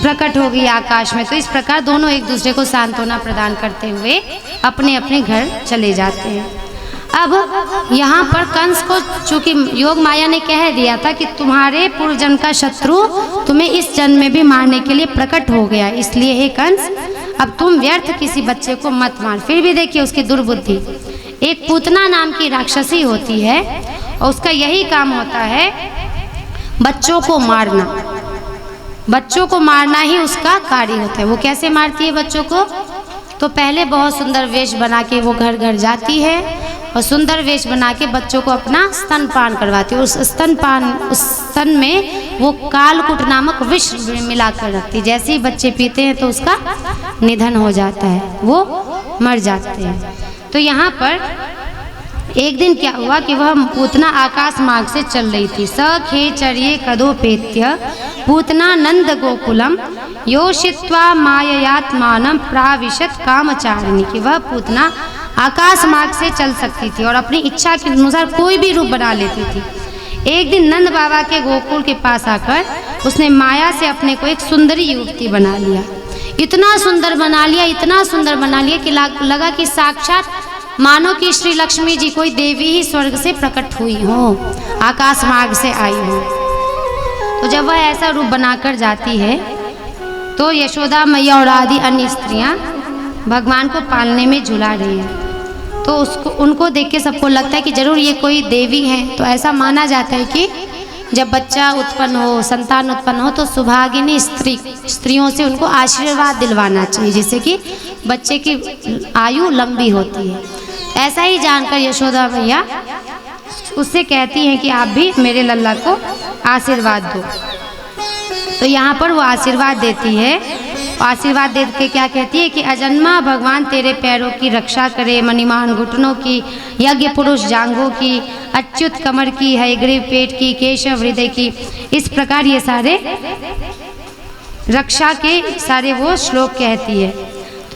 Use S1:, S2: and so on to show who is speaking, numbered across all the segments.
S1: प्रकट हो गई आकाश में। तो इस प्रकार दोनों एक दूसरे को सांत्वना प्रदान करते हुए अपने अपने घर चले जाते हैं। अब यहाँ पर कंस को चूंकि योग माया ने कह दिया था कि तुम्हारे पूर्व जन्म का शत्रु तुम्हें इस जन्म में भी मारने के लिए प्रकट हो गया, इसलिए हे कंस अब तुम व्यर्थ किसी बच्चे को मत मार। फिर भी देखिए उसकी दुर्बुद्धि। एक पूतना नाम की राक्षसी होती है और उसका यही काम होता है बच्चों को मारना। बच्चों को मारना ही उसका कार्य होता है। वो कैसे मारती है बच्चों को? तो पहले बहुत सुंदर वेश बना के वो घर घर जाती है और सुंदर वेश बना के बच्चों को अपना स्तनपान करवाती है। उस स्तन में वो कालकूट नामक विष मिलाकर रखती है। जैसे ही बच्चे पीते हैं तो उसका निधन हो जाता है, वो मर जाते हैं। तो यहाँ पर एक दिन क्या हुआ कि वह पूतना आकाश मार्ग से चल रही थी। सखे चर्ये कदोपेत्य पूतना नंद गोकुलम योषित्वा माययात्मानं प्राविशत कामचारिणी। कि वह पूतना आकाश मार्ग से चल सकती थी और अपनी इच्छा के अनुसार कोई भी रूप बना लेती थी। एक दिन नंद बाबा के गोकुल के पास आकर उसने माया से अपने को एक सुंदरी युवती बना लिया। इतना सुंदर बना लिया, इतना सुंदर बना लिया कि लगा कि साक्षात मानो कि श्री लक्ष्मी जी कोई देवी ही स्वर्ग से प्रकट हुई हो, आकाश मार्ग से आई हो। तो जब वह ऐसा रूप बनाकर जाती है तो यशोदा मैया और आदि अन्य स्त्रियां भगवान को पालने में झुला रही हैं। तो उनको देख के सबको लगता है कि जरूर ये कोई देवी है। तो ऐसा माना जाता है कि जब बच्चा उत्पन्न हो, संतान उत्पन्न हो तो सुभागिनी स्त्रियों से उनको आशीर्वाद दिलवाना चाहिए, जिससे कि बच्चे की आयु लंबी होती है। ऐसा ही जानकर यशोदा मैया उससे कहती हैं कि आप भी मेरे लल्ला को आशीर्वाद दो। तो यहाँ पर वो आशीर्वाद देती है। आशीर्वाद दे के क्या कहती है कि अजन्मा भगवान तेरे पैरों की रक्षा करे, मणिमान घुटनों की, यज्ञ पुरुष जांघों की, अच्युत कमर की, हयग्रीव पेट की, केशव हृदय की। इस प्रकार ये सारे रक्षा के सारे वो श्लोक कहती है।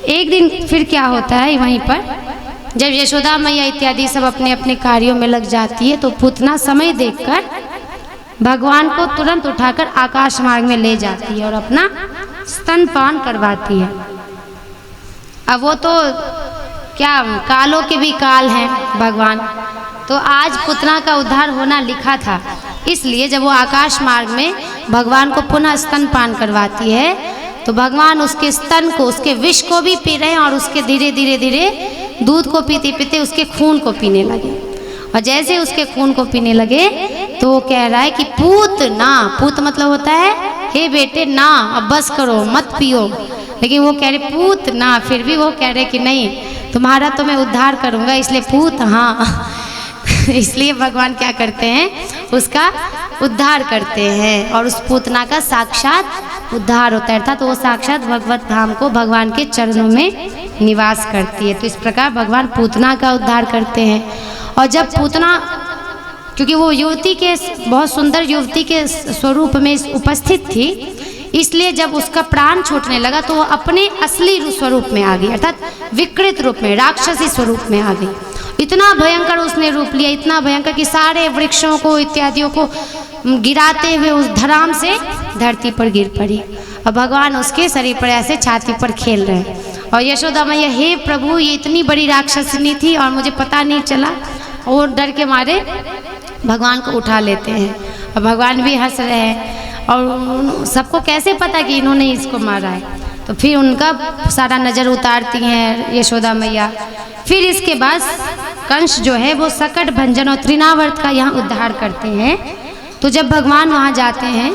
S1: एक दिन फिर क्या होता है वहीं पर, जब यशोदा मैया इत्यादि सब अपने अपने कार्यों में लग जाती है तो पूतना समय देखकर भगवान को तुरंत उठाकर आकाश मार्ग में ले जाती है और अपना स्तनपान करवाती है। अब वो तो क्या कालों के भी काल हैं भगवान। तो आज पूतना का उद्धार होना लिखा था, इसलिए जब वो आकाश मार्ग में भगवान को पुनः स्तनपान करवाती है तो भगवान उसके स्तन को, उसके विष को भी पी रहे हैं और उसके धीरे धीरे धीरे दूध को पीते पीते उसके खून को पीने लगे। और जैसे उसके खून को पीने लगे तो वो कह रहा है कि पूत ना, पूत मतलब होता है हे बेटे ना, अब बस करो मत पियो। लेकिन वो कह रहे पूत ना, फिर भी वो कह रहे कि नहीं तुम्हारा तो मैं उद्धार करूँगा, इसलिए पूत हाँ। इसलिए भगवान क्या करते हैं, उसका उद्धार करते हैं और उस पूतना का साक्षात उद्धार होता है। अर्थात तो वो साक्षात भगवत धाम को भगवान के चरणों में निवास करती है। तो इस प्रकार भगवान पूतना का उद्धार करते हैं। और जब पूतना, क्योंकि वो युवती के बहुत सुंदर युवती के स्वरूप में उपस्थित थी, इसलिए जब उसका प्राण छूटने लगा तो वो अपने असली स्वरूप में आ गई, अर्थात विकृत रूप में, राक्षसी स्वरूप में आ गई। इतना भयंकर उसने रूप लिया, इतना भयंकर कि सारे वृक्षों को इत्यादियों को गिराते हुए उस धराम से धरती पर गिर पड़ी और भगवान उसके शरीर पर ऐसे छाती पर खेल रहे हैं। और यशोदा मैया हे प्रभु ये इतनी बड़ी राक्षसनी थी और मुझे पता नहीं चला, और डर के मारे भगवान को उठा लेते हैं और भगवान भी हंस रहे हैं और सबको कैसे पता कि इन्होंने इसको मारा है। तो फिर उनका सारा नज़र उतारती हैं यशोदा मैया। फिर इसके बाद कंस जो है वो सकट भंजन और तृणावर्त का यहाँ उद्धार करते हैं। तो जब भगवान वहाँ जाते हैं,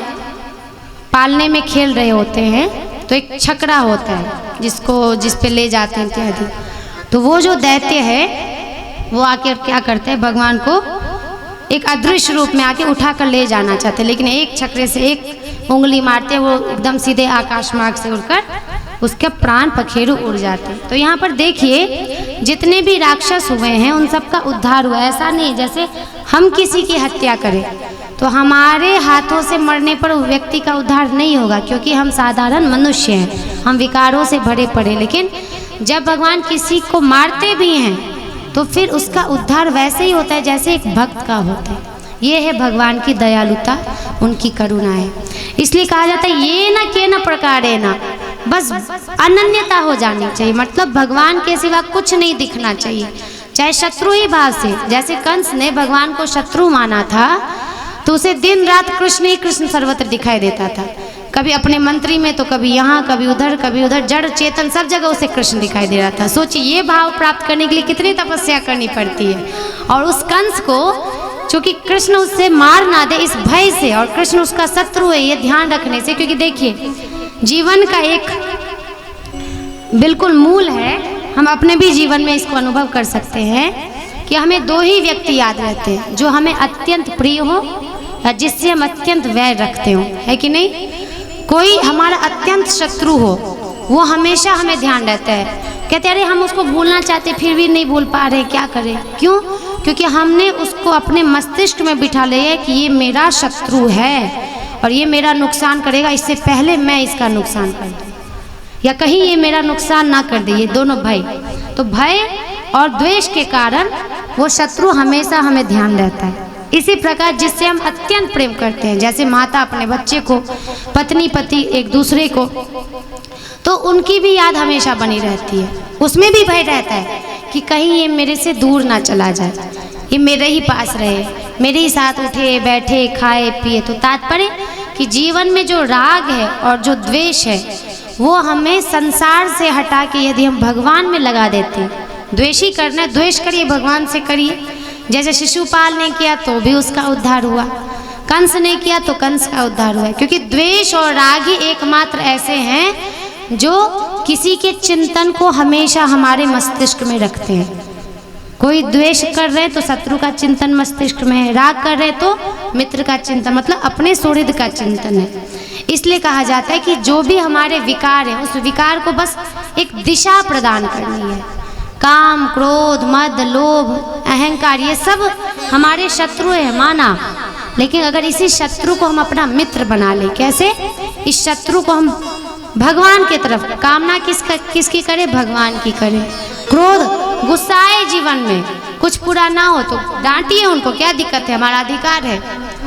S1: पालने में खेल रहे होते हैं, तो एक छकड़ा होता है जिस पे ले जाते हैं इत्यादि। तो वो जो दैत्य है वो आके क्या करते हैं, भगवान को एक अदृश्य रूप में आके उठा कर ले जाना चाहते हैं, लेकिन एक छकड़े से एक उंगली मारते वो एकदम सीधे आकाश मार्ग से उड़कर उसके प्राण पखेरु उड़ जाते। तो यहाँ पर देखिए जितने भी राक्षस हुए हैं उन सब का उद्धार हुआ। ऐसा नहीं जैसे हम किसी की हत्या करें तो हमारे हाथों से मरने पर व्यक्ति का उद्धार नहीं होगा, क्योंकि हम साधारण मनुष्य हैं, हम विकारों से भरे पड़े। लेकिन जब भगवान किसी को मारते भी हैं तो फिर उसका उद्धार वैसे ही होता है जैसे एक भक्त का होता है। ये है भगवान की दयालुता, उनकी करुणा है। इसलिए कहा जाता है ये न के न प्रकारे ना, बस अनन्यता हो जानी चाहिए, मतलब भगवान के सिवा कुछ नहीं दिखना चाहिए, चाहे शत्रु ही भाव से। जैसे कंस ने भगवान को शत्रु माना था तो उसे दिन रात कृष्ण ही कृष्ण सर्वत्र दिखाई देता था, कभी अपने मंत्री में तो कभी यहाँ कभी उधर, जड़ चेतन सब जगह उसे कृष्ण दिखाई दे रहा था। सोचिए ये भाव प्राप्त करने के लिए कितनी तपस्या करनी पड़ती है। और उस कंस को चूँकि कृष्ण उससे मार ना दे इस भय से, और कृष्ण उसका शत्रु है ये ध्यान रखने से, क्योंकि देखिए जीवन का एक बिल्कुल मूल है, हम अपने भी जीवन में इसको अनुभव कर सकते हैं कि हमें दो ही व्यक्ति याद रहते हैं, जो हमें अत्यंत प्रिय हो या जिससे हम अत्यंत वैर रखते हो, है कि नहीं। कोई हमारा अत्यंत शत्रु हो वो हमेशा हमें ध्यान रहता है, कहते अरे हम उसको भूलना चाहते फिर भी नहीं भूल पा रहे, क्या करें, क्यों, क्योंकि हमने उसको अपने मस्तिष्क में बिठा लिया है कि ये मेरा शत्रु है और ये मेरा नुकसान करेगा, इससे पहले मैं इसका नुकसान कर दूँ या कहीं ये मेरा नुकसान ना कर दे। ये दोनों भय, तो भय और द्वेष के कारण वो शत्रु हमेशा हमें ध्यान रहता है। इसी प्रकार जिससे हम अत्यंत प्रेम करते हैं, जैसे माता अपने बच्चे को, पत्नी पति एक दूसरे को, तो उनकी भी याद हमेशा बनी रहती है, उसमें भी भय रहता है कि कहीं ये मेरे से दूर ना चला जाए, ये मेरे ही पास रहे, मेरे ही साथ उठे बैठे खाए पिए। तो तात्पर्य कि जीवन में जो राग है और जो द्वेष है वो हमें संसार से हटा के यदि हम भगवान में लगा देते हैं, द्वेषी करना है द्वेष करिए, भगवान से करिए। जैसे शिशुपाल ने किया तो भी उसका उद्धार हुआ, कंस ने किया तो कंस का उद्धार हुआ, क्योंकि द्वेष और राग ही एकमात्र ऐसे हैं जो किसी के चिंतन को हमेशा हमारे मस्तिष्क में रखते हैं। कोई द्वेष कर रहे तो शत्रु का चिंतन मस्तिष्क में है, राग कर रहे तो मित्र का चिंतन, मतलब अपने सुहृद का चिंतन है। इसलिए कहा जाता है कि जो भी हमारे विकार है उस विकार को बस एक दिशा प्रदान करनी है। काम क्रोध मद लोभ अहंकार ये सब हमारे शत्रु है माना, लेकिन अगर इसी शत्रु को हम अपना मित्र बना लें, कैसे, इस शत्रु को हम भगवान के तरफ, कामना किसकी करें, भगवान की करें। क्रोध गुस्सा आए जीवन में, कुछ पूरा ना हो तो डांटिए उनको, क्या दिक्कत है, हमारा अधिकार है,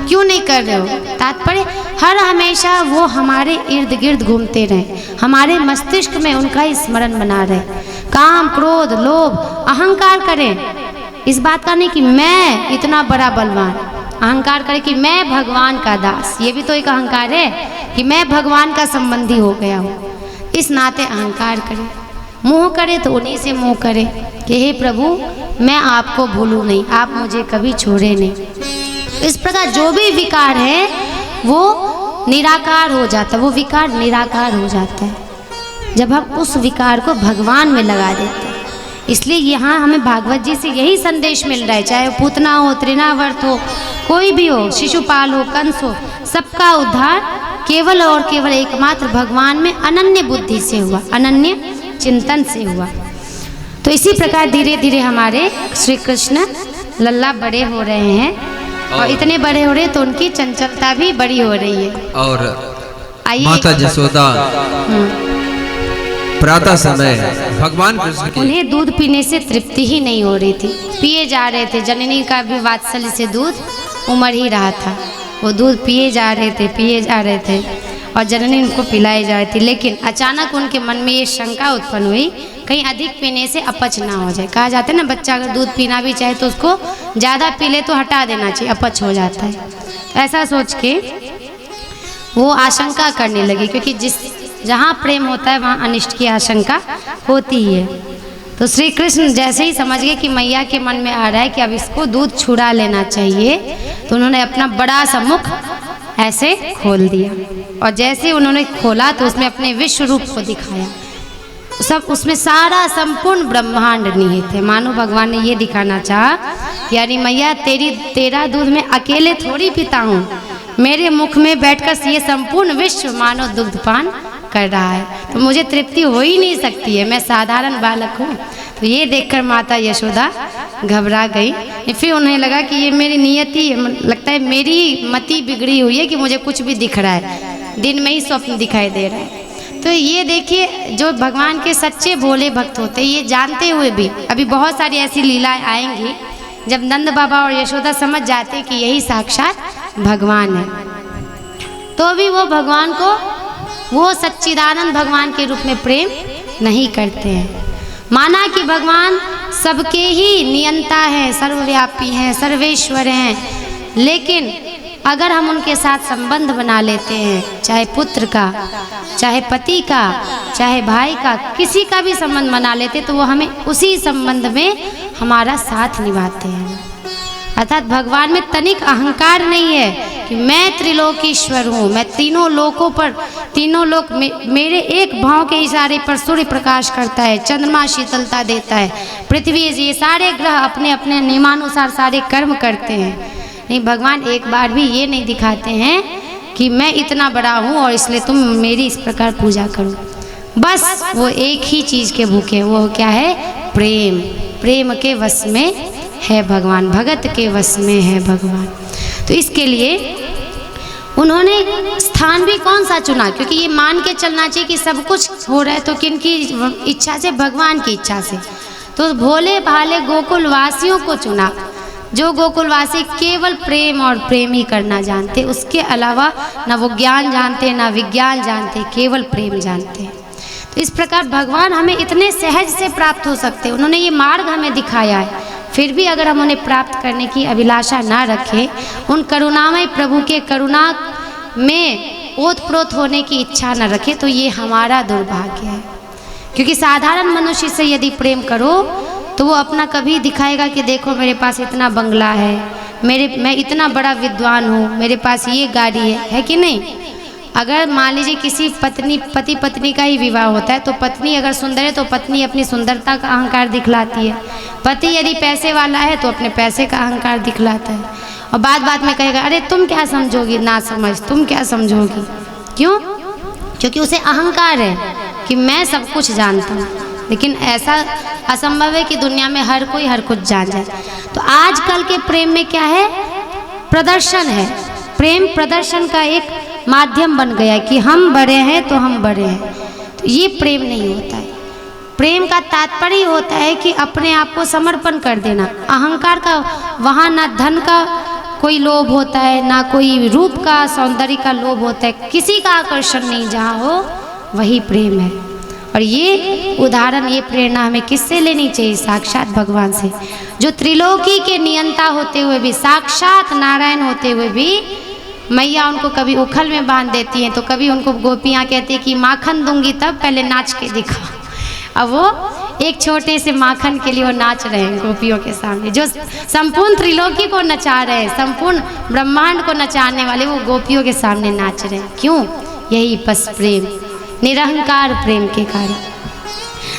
S1: क्यों नहीं कर रहे हो। तात्पर्य हर हमेशा वो हमारे इर्द गिर्द घूमते रहें, हमारे मस्तिष्क में उनका स्मरण बना रहे। काम क्रोध लोभ अहंकार करें, इस बात का नहीं कि मैं इतना बड़ा बलवान, अहंकार करें कि मैं भगवान का दास, ये भी तो एक अहंकार है कि मैं भगवान का संबंधी हो गया हूँ, इस नाते अहंकार करें। मोह करे तो उन्हीं से मोह करे कि हे प्रभु मैं आपको भूलूं नहीं, आप मुझे कभी छोड़े नहीं। इस प्रकार जो भी विकार है वो निराकार हो जाता है, वो विकार निराकार हो जाता है जब हम उस विकार को भगवान में लगा देते हैं। इसलिए यहाँ हमें भागवत जी से यही संदेश मिल रहा है, चाहे वो पूतना हो, तृणावर्त हो, कोई भी हो, शिशुपाल हो, कंस हो, सबका उद्धार केवल और केवल एकमात्र भगवान में अनन्य बुद्धि से हुआ, अनन्य चिंतन से हुआ। तो इसी प्रकार धीरे धीरे हमारे श्री कृष्ण लल्ला बड़े हो रहे हैं, और इतने बड़े हो रहे तो उनकी चंचलता भी बड़ी हो रही है।
S2: और माता यशोदा प्रातः समय भगवान कृष्ण की
S1: उन्हें दूध पीने से तृप्ति ही नहीं हो रही थी, पिए जा रहे थे, जननी का भी वात्सल्य से दूध उमड़ ही रहा था, वो दूध पिए जा रहे थे और जननी उनको पिलाई जा रही थी। लेकिन अचानक उनके मन में ये शंका उत्पन्न हुई कहीं अधिक पीने से अपच ना हो जाए। कहा जाता है ना बच्चा अगर दूध पीना भी चाहे तो उसको ज़्यादा पी ले तो हटा देना चाहिए, अपच हो जाता है। ऐसा सोच के वो आशंका करने लगी, क्योंकि जहाँ प्रेम होता है वहाँ अनिष्ट की आशंका होती ही है। तो श्री कृष्ण जैसे ही समझ गए कि मैया के मन में आ रहा है कि अब इसको दूध छुड़ा लेना चाहिए, तो उन्होंने अपना बड़ा सा मुख ऐसे खोल दिया, और जैसे उन्होंने खोला तो उसमें अपने विश्व रूप को दिखाया। सब उसमें सारा संपूर्ण ब्रह्मांड निहित है। मानो भगवान ने ये दिखाना चाहा कि अरे मैया तेरा दूध मैं अकेले थोड़ी पीता हूँ, मेरे मुख में बैठकर ये संपूर्ण विश्व मानो दुग्धपान कर रहा है, तो मुझे तृप्ति हो ही नहीं सकती है, मैं साधारण बालक हूँ। तो ये देखकर माता यशोदा घबरा गई। फिर उन्हें लगा कि ये मेरी नियति है, लगता है मेरी मति बिगड़ी हुई है कि मुझे कुछ भी दिख रहा है, दिन में ही स्वप्न दिखाई दे रहा है। तो ये देखिए जो भगवान के सच्चे भोले भक्त होते हैं, ये जानते हुए भी अभी बहुत सारी ऐसी लीलाएं आएंगी जब नंद बाबा और यशोदा समझ जाते कि यही साक्षात भगवान है। तो तो भी वो भगवान को, वो सच्चिदानंद भगवान के रूप में प्रेम नहीं करते हैं। माना कि भगवान सबके ही नियंता हैं, सर्वव्यापी हैं, सर्वेश्वर हैं, लेकिन अगर हम उनके साथ संबंध बना लेते हैं, चाहे पुत्र का, चाहे पति का, चाहे भाई का, किसी का भी संबंध बना लेते, तो वो हमें उसी संबंध में हमारा साथ निभाते हैं। अर्थात भगवान में तनिक अहंकार नहीं है कि मैं त्रिलोकीश्वर हूँ, मैं तीनों लोकों पर, तीनों लोक मेरे एक भाव के इशारे पर सूर्य प्रकाश करता है, चंद्रमा शीतलता देता है, पृथ्वी, ये सारे ग्रह अपने अपने नियमानुसार सारे कर्म करते हैं। नहीं, भगवान एक बार भी ये नहीं दिखाते हैं कि मैं इतना बड़ा हूँ और इसलिए तुम मेरी इस प्रकार पूजा करो। बस वो एक ही चीज़ के भूखे हैं, वो क्या है? प्रेम। प्रेम के वश में है भगवान, भगत के वश में है भगवान। तो इसके लिए उन्होंने स्थान भी कौन सा चुना? क्योंकि ये मान के चलना चाहिए कि सब कुछ हो रहा है तो किनकी इच्छा से? भगवान की इच्छा से। तो भोले भाले गोकुल वासियों को चुना, जो गोकुलवासी केवल प्रेम और प्रेम ही करना जानते, उसके अलावा ना वो ज्ञान जानते, ना विज्ञान जानते, केवल प्रेम जानते। तो इस प्रकार भगवान हमें इतने सहज से प्राप्त हो सकते, उन्होंने ये मार्ग हमें दिखाया है। फिर भी अगर हम उन्हें प्राप्त करने की अभिलाषा ना रखें, उन करुणामय प्रभु के करुणा में ओतप्रोत होने की इच्छा न रखें, तो ये हमारा दुर्भाग्य है। क्योंकि साधारण मनुष्य से यदि प्रेम करो तो वो अपना कभी दिखाएगा कि देखो मेरे पास इतना बंगला है, मैं इतना बड़ा विद्वान हूँ, मेरे पास ये गाड़ी है कि नहीं? अगर मान लीजिए किसी पति पत्नी का ही विवाह होता है, तो पत्नी अगर सुंदर है तो पत्नी अपनी सुंदरता का अहंकार दिखलाती है, पति यदि पैसे वाला है तो अपने पैसे का अहंकार दिखलाता है, और बात में कहेगा अरे तुम क्या समझोगी, ना समझ, तुम क्या समझोगी। क्यों? क्योंकि उसे अहंकार है कि मैं सब कुछ जानता हूँ। लेकिन ऐसा असंभव है कि दुनिया में हर कोई हर कुछ जान जाए। तो आजकल के प्रेम में क्या है? प्रदर्शन है। प्रेम प्रदर्शन का एक माध्यम बन गया है कि हम बड़े हैं तो हम बड़े हैं। तो ये प्रेम नहीं होता है। प्रेम का तात्पर्य होता है कि अपने आप को समर्पण कर देना। अहंकार का वहाँ ना धन का कोई लोभ होता है, ना कोई रूप का, सौंदर्य का लोभ होता है, किसी का आकर्षण नहीं, जहाँ हो वही प्रेम है। और ये उदाहरण, ये प्रेरणा हमें किससे लेनी चाहिए? साक्षात भगवान से, जो त्रिलोकी के नियंता होते हुए भी, साक्षात नारायण होते हुए भी, मैया उनको कभी उखल में बांध देती हैं, तो कभी उनको गोपियाँ कहती हैं कि माखन दूंगी तब पहले नाच के दिखाओ। अब वो एक छोटे से माखन के लिए वो नाच रहे हैं गोपियों के सामने, जो संपूर्ण त्रिलोकी को नचा रहे हैं, संपूर्ण ब्रह्मांड को नचाने वाले वो गोपियों के सामने नाच रहे हैं। क्यों? यही बस प्रेम, निरहंकार प्रेम के कारण।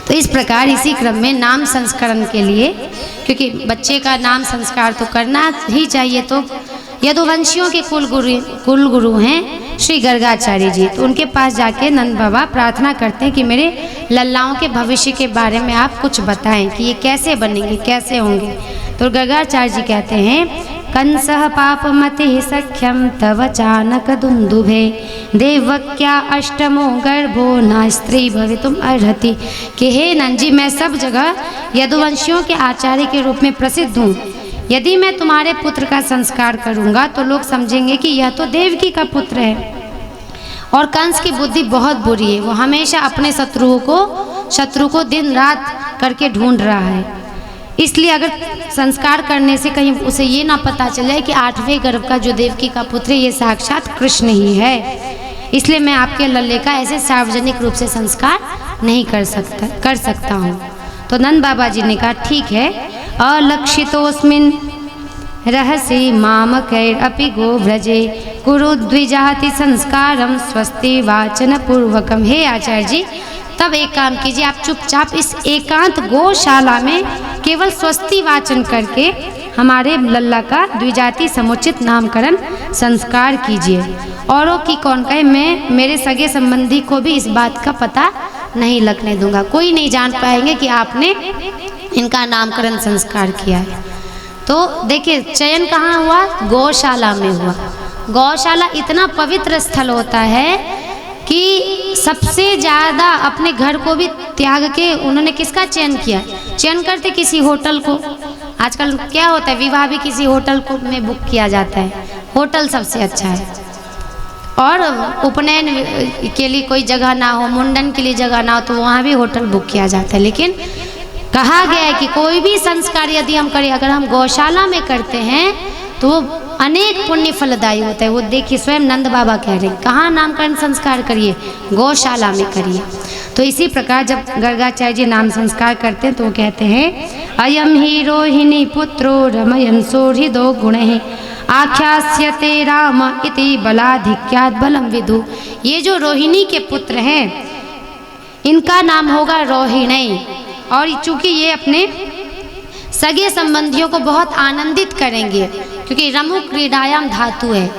S1: तो इस प्रकार इसी क्रम में नाम संस्करण के लिए, क्योंकि बच्चे का नाम संस्कार तो करना ही चाहिए, तो यदुवंशियों के कुल गुरु हैं श्री गर्गाचार्य जी। तो उनके पास जाके नंद बाबा प्रार्थना करते हैं कि मेरे लल्लाओं के भविष्य के बारे में आप कुछ बताएं कि ये कैसे बनेंगे, कैसे होंगे। तो गर्गाचार्य जी कहते हैं, कंसः पापमते सख्यम तव चानक दुंदुभे देवक्या अष्टमो गर्भो न स्त्री भवितुम अर्हति। कि हे नंद जी, मैं सब जगह यदुवंशियों के आचार्य के रूप में प्रसिद्ध हूँ। यदि मैं तुम्हारे पुत्र का संस्कार करूँगा तो लोग समझेंगे कि यह तो देवकी का पुत्र है। और कंस की बुद्धि बहुत बुरी है, वो हमेशा अपने शत्रु को दिन रात करके ढूंढ रहा है। इसलिए अगर संस्कार करने से कहीं उसे ये ना पता चले कि 8वें गर्भ का जो देवकी का पुत्र है ये साक्षात कृष्ण ही है, इसलिए मैं आपके लल्ले का ऐसे सार्वजनिक रूप से संस्कार नहीं कर सकता हूँ। तो नंद बाबा जी ने कहा ठीक है, अलक्षितोस्मिन् रहसि मामकैरपि गोव्रजे कुरु द्विजाति संस्कारम स्वस्ति वाचन पूर्वकम। हे आचार्य जी, तब एक काम कीजिए, आप चुपचाप इस एकांत गौशाला में केवल स्वस्ति वाचन करके हमारे लल्ला का द्विजाति समुचित नामकरण संस्कार कीजिए। औरों की कौन कहे, मैं मेरे सगे संबंधी को भी इस बात का पता नहीं लगने दूंगा, कोई नहीं जान पाएंगे कि आपने इनका नामकरण संस्कार किया है। तो देखिए चयन कहाँ हुआ? गौशाला में हुआ। गौशाला इतना पवित्र स्थल होता है कि सबसे ज़्यादा अपने घर को भी त्याग के उन्होंने किसका चयन किया? चयन करते किसी होटल को। आजकल क्या होता है, विवाह भी किसी होटल को में बुक किया जाता है, होटल सबसे अच्छा है। और उपनयन के लिए कोई जगह ना हो, मुंडन के लिए जगह ना हो, तो वहाँ भी होटल बुक किया जाता है। लेकिन कहा गया है कि कोई भी संस्कार यदि हम करें, अगर हम गौशाला में करते हैं तो वो अनेक पुण्य फलदायी होता है। वो देखिए स्वयं नंद बाबा कह रहे हैं, कहाँ नामकरण संस्कार करिए, गौशाला में करिए। तो इसी प्रकार जब गर्गाचार्य जी नाम संस्कार करते हैं तो वो कहते हैं अयम ही रोहिणी पुत्रो रमयन सोहृदो गुणे आख्यास्यते राम इति बलाधिक्यात् बलम विदु। ये जो रोहिणी के पुत्र हैं इनका नाम होगा रोहिणी, और चूंकि ये अपने सगे संबंधियों को बहुत आनंदित करेंगे, क्योंकि रमु क्रीडायाम धातु है।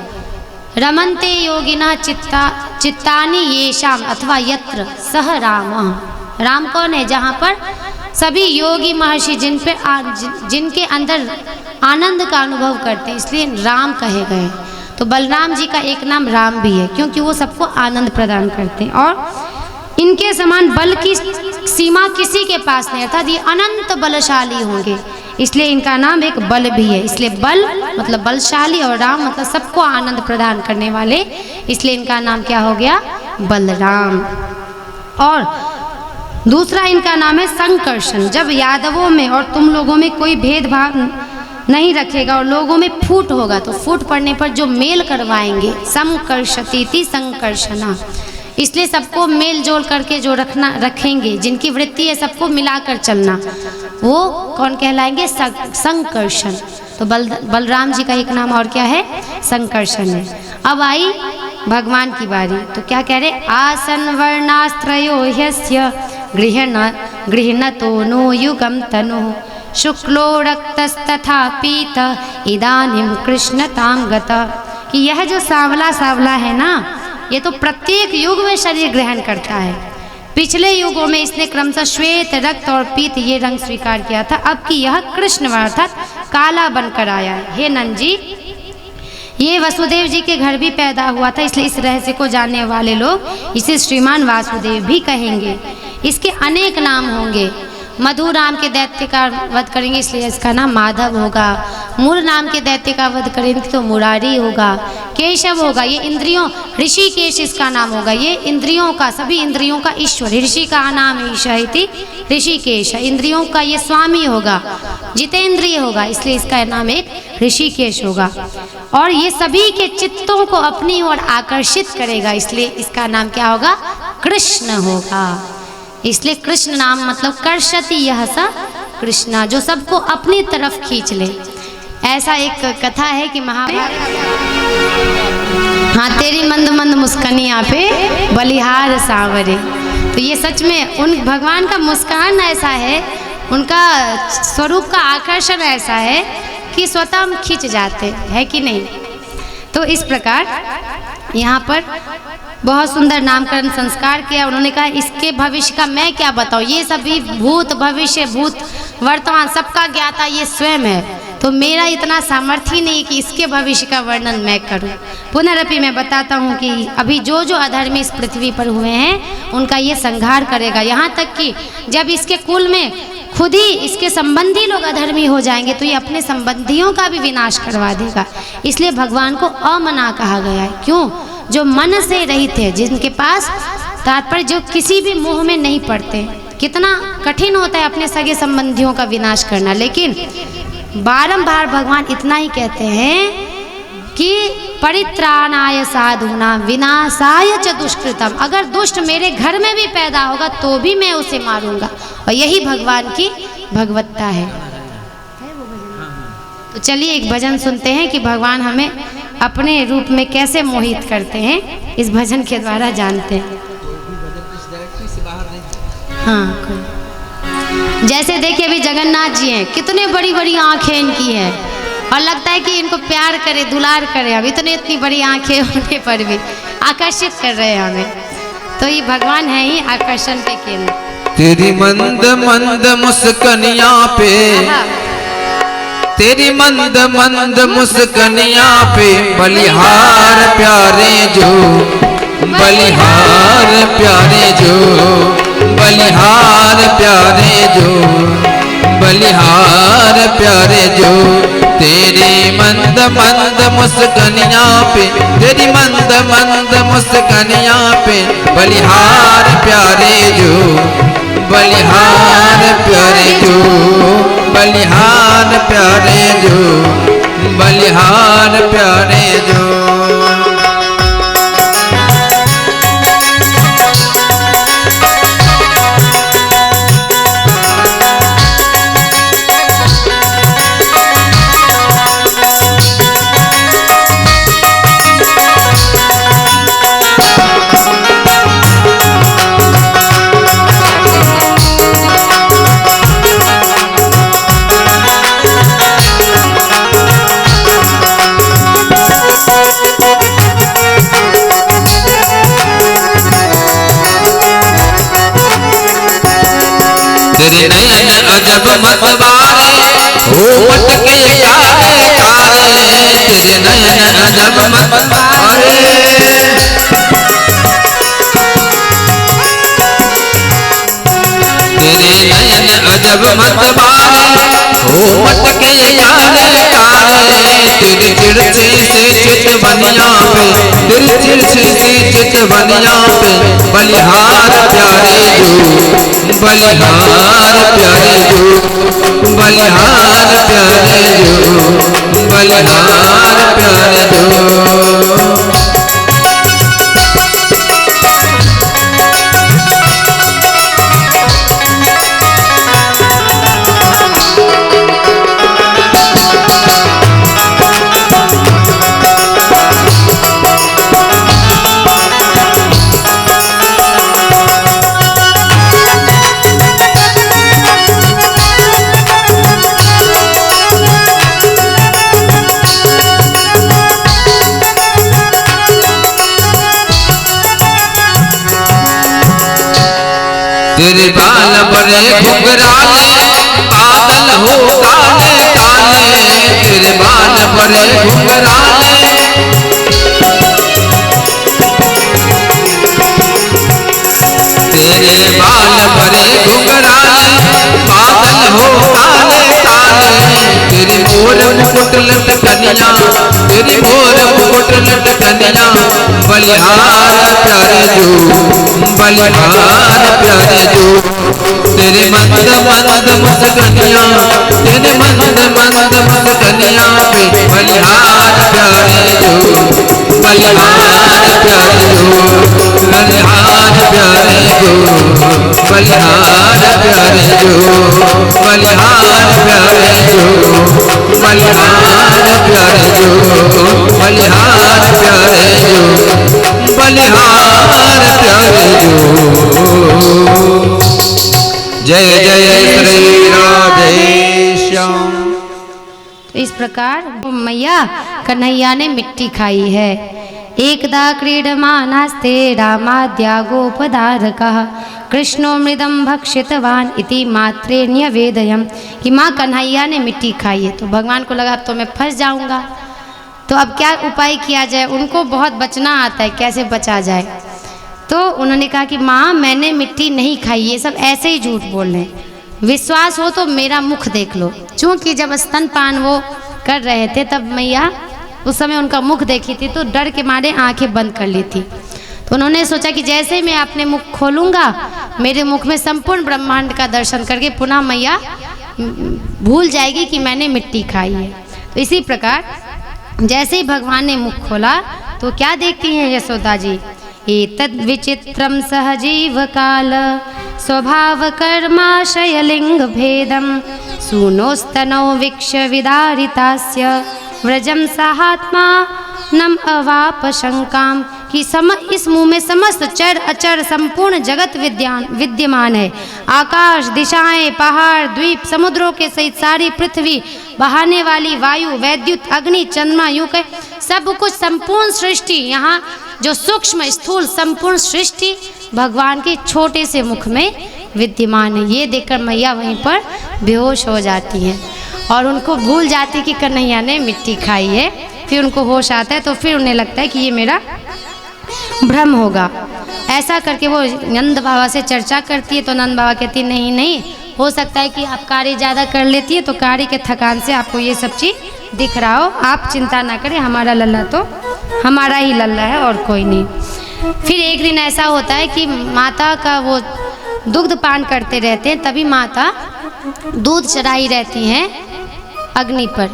S1: रमन्ते योगिना चित्तानि येषाम अथवा यत्र सह राम। राम कौन है? जहाँ पर सभी योगी महर्षि जिनके अंदर आनंद का अनुभव करते हैं, इसलिए राम कहे गए। तो बलराम जी का एक नाम राम भी है, क्योंकि वो सबको आनंद प्रदान करते हैं और इनके समान बल की सीमा किसी के पास नहीं, अर्थात ये अनंत बलशाली होंगे, इसलिए इनका नाम एक बल भी है। इसलिए बल मतलब बलशाली और राम मतलब सबको आनंद प्रदान करने वाले, इसलिए इनका नाम क्या हो गया? बलराम। और दूसरा इनका नाम है संकर्षण। जब यादवों में और तुम लोगों में कोई भेदभाव नहीं रखेगा और लोगों में फूट होगा, तो फूट पड़ने पर जो मेल करवाएंगे, संकर्षतीति संकर्षणा, इसलिए सबको मेल जोल करके जो रखेंगे, जिनकी वृत्ति है सबको मिलाकर चलना, वो कौन कहलाएंगे? संकर्षण। तो बलराम जी का एक नाम और क्या है? संकर्षण है। अब आई भगवान की बारी, तो क्या कह रहे? आसन वर्णास्त्रयो ह्यस्य गृह्णतो नो युगम तनु शुक्लो रक्तस्तथा पीत इदानीं कृष्णतां गता। कि यह जो सांवला सांवला है ना, ये तो प्रत्येक युग में शरीर ग्रहण करता है। पिछले युगों में इसने क्रमशः श्वेत, रक्त और पीत ये रंग स्वीकार किया था, अब कि यह कृष्ण अर्थात काला बनकर आया है। हे नंद जी, ये वसुदेव जी के घर भी पैदा हुआ था, इसलिए इस रहस्य को जानने वाले लोग इसे श्रीमान वासुदेव भी कहेंगे। इसके अनेक नाम होंगे। मधु नाम के दैत्य का वध करेंगे, इसलिए इसका नाम माधव होगा। मूर नाम के दैत्य का वध करेंगे तो मुरारी होगा। केशव होगा, ये इंद्रियों, ऋषिकेश इसका नाम होगा, ये इंद्रियों का, सभी इंद्रियों का ईश्वर, ऋषि का नाम ईशा इति ऋषिकेश, इंद्रियों का ये स्वामी होगा, जितेंद्रिय होगा, इसलिए इसका नाम एक ऋषिकेश होगा। और ये सभी के चित्तों को अपनी ओर आकर्षित करेगा, इसलिए इसका नाम क्या होगा? कृष्ण होगा। इसलिए कृष्ण नाम मतलब कर्षति यह सा कृष्णा, जो सबको अपनी तरफ खींच ले। ऐसा एक कथा है कि महाभारत, हाँ तेरी मंद मंद मुस्कानियाँ पे बलिहार सांवरे। तो ये सच में उन भगवान का मुस्कान ऐसा है, उनका स्वरूप का आकर्षण ऐसा है कि स्वतः हम खींच जाते हैं, कि नहीं? तो इस प्रकार यहाँ पर बहुत सुंदर नामकरण संस्कार किया। उन्होंने कहा इसके भविष्य का मैं क्या बताऊँ, ये सभी भूत भविष्य भूत वर्तमान सबका ज्ञाता ये स्वयं है, तो मेरा इतना सामर्थ्य नहीं कि इसके भविष्य का वर्णन मैं करूं। पुनरपि मैं बताता हूं कि अभी जो जो अधर्मी इस पृथ्वी पर हुए हैं उनका ये संहार करेगा। यहाँ तक कि जब इसके कुल में खुद ही इसके संबंधी लोग अधर्मी हो जाएंगे तो ये अपने संबंधियों का भी विनाश करवा देगा। इसलिए भगवान को अमना कहा गया है। क्यों? जो मन से रहित है, जिनके पास तात्पर्य जो किसी भी मोह में नहीं पड़ते। कितना कठिन होता है अपने सगे संबंधियों का विनाश करना, लेकिन बारंबार भगवान इतना ही कहते हैं कि परित्राणाय साधूनां विनाशाय च दुष्कृतम। अगर दुष्ट मेरे घर में भी पैदा होगा तो भी मैं उसे मारूंगा, और यही भगवान की भगवत्ता है। तो चलिए एक भजन सुनते हैं कि भगवान हमें अपने रूप में कैसे मोहित करते हैं, इस भजन के द्वारा जानते हैं। हाँ, जैसे देखिए अभी जगन्नाथ जी हैं, कितने बड़ी बड़ी आंखें इनकी हैं, और लगता है कि इनको प्यार करे दुलार करे। अब इतनी बड़ी आंखें होने पर भी आकर्षित कर रहे हैं हमें। तो ये भगवान है ही आकर्षण के केंद्र।
S2: तेरी मंद मंद मुस्कनिया पे, तेरी मंद मंद मुस्कनिया पे बलिहार प्यारे जो, बलिहार प्यारे जो, बलिहार प्यारे जो, बलिहार प्यारे जो। तेरी मंद मंद मुस्कनिया पे, तेरी मंद मंद मुस्कनिया पे बलिहार प्यारे जो, बलिहार प्यारे जो, बलिहार प्यारे जो, बलिहार प्यारे जो। तेरे नयन अजब मतवारे हो मटके काले काले, तेरे नयन अजब मतवारे, तेरे नयन अजब मतवारे हो मटके काले काले, तेरे तिरछे से चितवनिया पे, तेरे तिरछे से चितवनिया पे बलिहार प्यारे जो, बलिहार प्यारे जो, बलिहार प्यारे जो, बलिहार प्यारे जो। तेरे बाल बड़े घुंघराले बादल हो काले काले, तेरे बाल बड़े घुंघराले, तेरे बाल बड़े घुंघराले बादल हो काले काले, तेरे मोर मुकुट लटकनिया, तेरे मोर मुकुट लटकनिया बलिहार प्यारे जो, बलिहार प्यारे जो। तेरे मंद मंद मुस्कनिया, तेरे मंद मंद मुस्कनिया पे बलिहार प्यारे जो, बलिहार प्यारे जो, बलिहार प्यारे जो, बलिहार प्यारे जो, बलिहार प्यारे जो, बलिहार प्यारे जो, बलिहार प्यारे जो, बलिहार प्यारे जो। जय जय श्री राधेश्याम।
S1: तो इस प्रकार मैया कन्हैया ने मिट्टी खाई है। एकदा क्रीडमानास्ते रामाद्या गोपदारकः कृष्णो मृदम भक्षितवान इति मात्रे न्यवेदयम्, कि माँ कन्हैया ने मिट्टी खाई है। तो भगवान को लगा अब तो मैं फंस जाऊंगा, तो अब क्या उपाय किया जाए। उनको बहुत बचना आता है, कैसे बचा जाए। तो उन्होंने कहा कि माँ मैंने मिट्टी नहीं खाई, ये सब ऐसे ही झूठ बोल रहे हैं, विश्वास हो तो मेरा मुख देख लो। चूँकि जब स्तनपान वो कर रहे थे तब मैया उस समय उनका मुख देखी थी, तो डर के मारे आंखें बंद कर ली थी। तो उन्होंने सोचा कि जैसे ही मैं अपने मुख खोलूँगा, मेरे मुख में संपूर्ण ब्रह्मांड का दर्शन करके पुनः मैया भूल जाएगी कि मैंने मिट्टी खाई है। तो इसी प्रकार जैसे ही भगवान ने मुख खोला तो क्या देखती हैं यशोदा जी, एतद् विचित्रं सहजीव काल स्वभाव कर्माशय लिंग भेदम सूनोस्तनो वीक्ष विदारितास्य व्रजम साहात्मा नम अवाप शंकाम, कि इस मुंह में समस्त चर अचर संपूर्ण जगत विद्यमान है। आकाश, दिशाएं, पहाड़, द्वीप, समुद्रों के सहित सारी पृथ्वी, बहाने वाली वायु, वैद्युत, अग्नि, चंद्रमा, यूं कहे सब कुछ संपूर्ण सृष्टि, यहाँ जो सूक्ष्म स्थूल संपूर्ण सृष्टि भगवान के छोटे से मुख में विद्यमान है। ये देखकर मैया वहीं पर बेहोश हो जाती हैं और उनको भूल जाती कि कन्हैया ने मिट्टी खाई है। फिर उनको होश आता है तो फिर उन्हें लगता है कि ये मेरा भ्रम होगा। ऐसा करके वो नंद बाबा से चर्चा करती है तो नंद बाबा कहती नहीं नहीं, हो सकता है कि आप कार्य ज़्यादा कर लेती है तो कार्य के थकान से आपको ये सब चीज़ दिख रहा हो, आप चिंता ना करें, हमारा लल्ला तो हमारा ही लल्ला है और कोई नहीं। फिर एक दिन ऐसा होता है कि माता का वो दुग्ध पान करते रहते हैं, तभी माता दूध चढ़ाई रहती हैं अग्नि पर।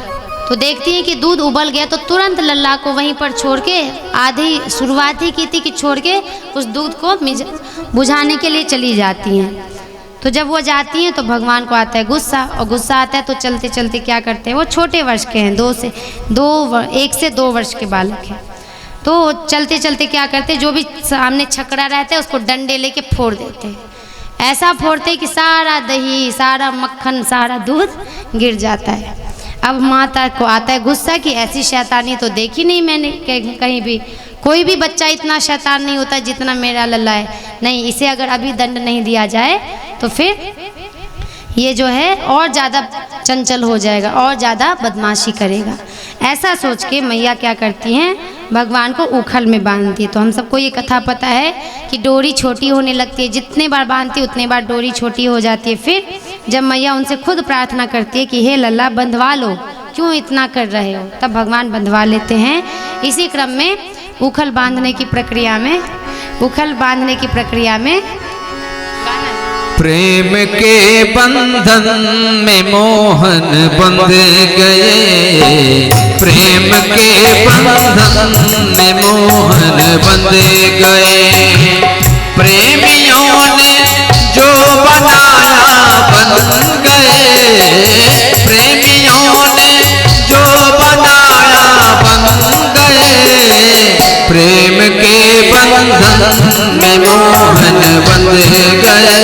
S1: तो देखती हैं कि दूध उबल गया, तो तुरंत लल्ला को वहीं पर छोड़ के, आधी शुरुआत ही की थी कि छोड़ के उस दूध को बुझाने के लिए चली जाती हैं। तो जब वो जाती हैं तो भगवान को आता है गुस्सा, और गुस्सा आता है तो चलते चलते क्या करते हैं, वो छोटे वर्ष के हैं, 1 से 2 वर्ष के बालक हैं। तो चलते चलते क्या करते हैं, जो भी सामने छकड़ा रहता है उसको डंडे लेके फोड़ देते हैं। ऐसा फोड़ते हैं कि सारा दही, सारा मक्खन, सारा दूध गिर जाता है। अब माता को आता है गुस्सा कि ऐसी शैतानी तो देखी नहीं मैंने कहीं भी, कोई भी बच्चा इतना शैतान नहीं होता जितना मेरा लल्ला है। नहीं, इसे अगर अभी दंड नहीं दिया जाए तो फिर ये जो है और ज़्यादा चंचल हो जाएगा और ज़्यादा बदमाशी करेगा। ऐसा सोच के मैया क्या करती हैं, भगवान को उखल में बांधती है। तो हम सबको ये कथा पता है कि डोरी छोटी होने लगती है, जितने बार बांधती है उतने बार डोरी छोटी हो जाती है। फिर जब मैया उनसे खुद प्रार्थना करती है कि हे लल्ला बंधवा लो, क्यों इतना कर रहे हो, तब भगवान बंधवा लेते हैं। इसी क्रम में उखल बांधने की प्रक्रिया में
S2: प्रेम के बंधन में मोहन बंध गए, प्रेम के बंधन में मोहन बंध गए। प्रेमियों ने जो बनाया बन गए, प्रेमियों ने जो बनाया बन गए। प्रेम के बंधन में मोहन बंध गए,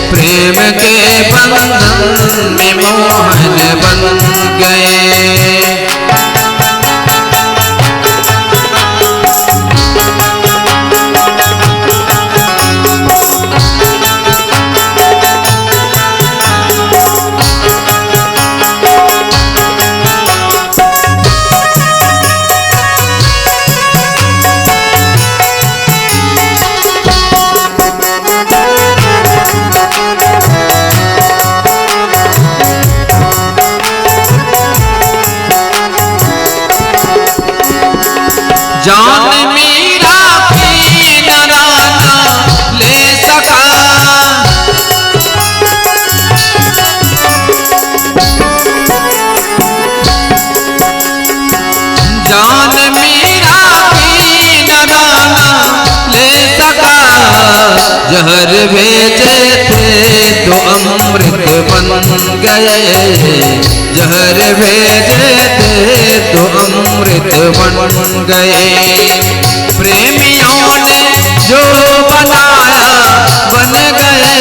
S2: प्रेम के बंधन में मोहन बंध गए। जान मीरा की नराना ले सका, जान मीरा की नराना ले सका। जहर भेजे थे तो अमृत बन गए, जहर भेजे थे तो अमृत बन गए। प्रेमियों ने जो बनाया बन गए,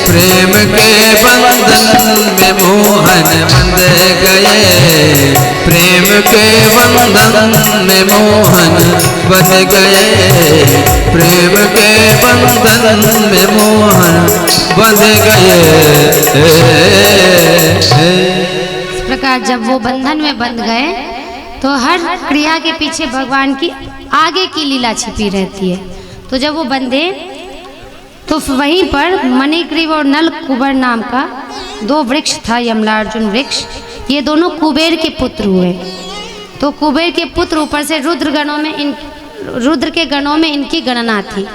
S2: प्रेम के बंधन में मोहन बंध गए, प्रेम के बंधन में मोहन बंध गए, प्रेम के बंधन में मोहन बंध गए।
S1: इस प्रकार जब वो बंधन में बंध गए तो हर क्रिया के पीछे भगवान की आगे की लीला छिपी रहती है। तो जब वो बंधे तो वहीं पर मणिग्रीव और नल कुबर नाम का 2 वृक्ष था, यमलार्जुन वृक्ष। ये दोनों कुबेर के पुत्र हुए। तो कुबेर के पुत्र ऊपर से रुद्र के गणों में इनकी गणना थी।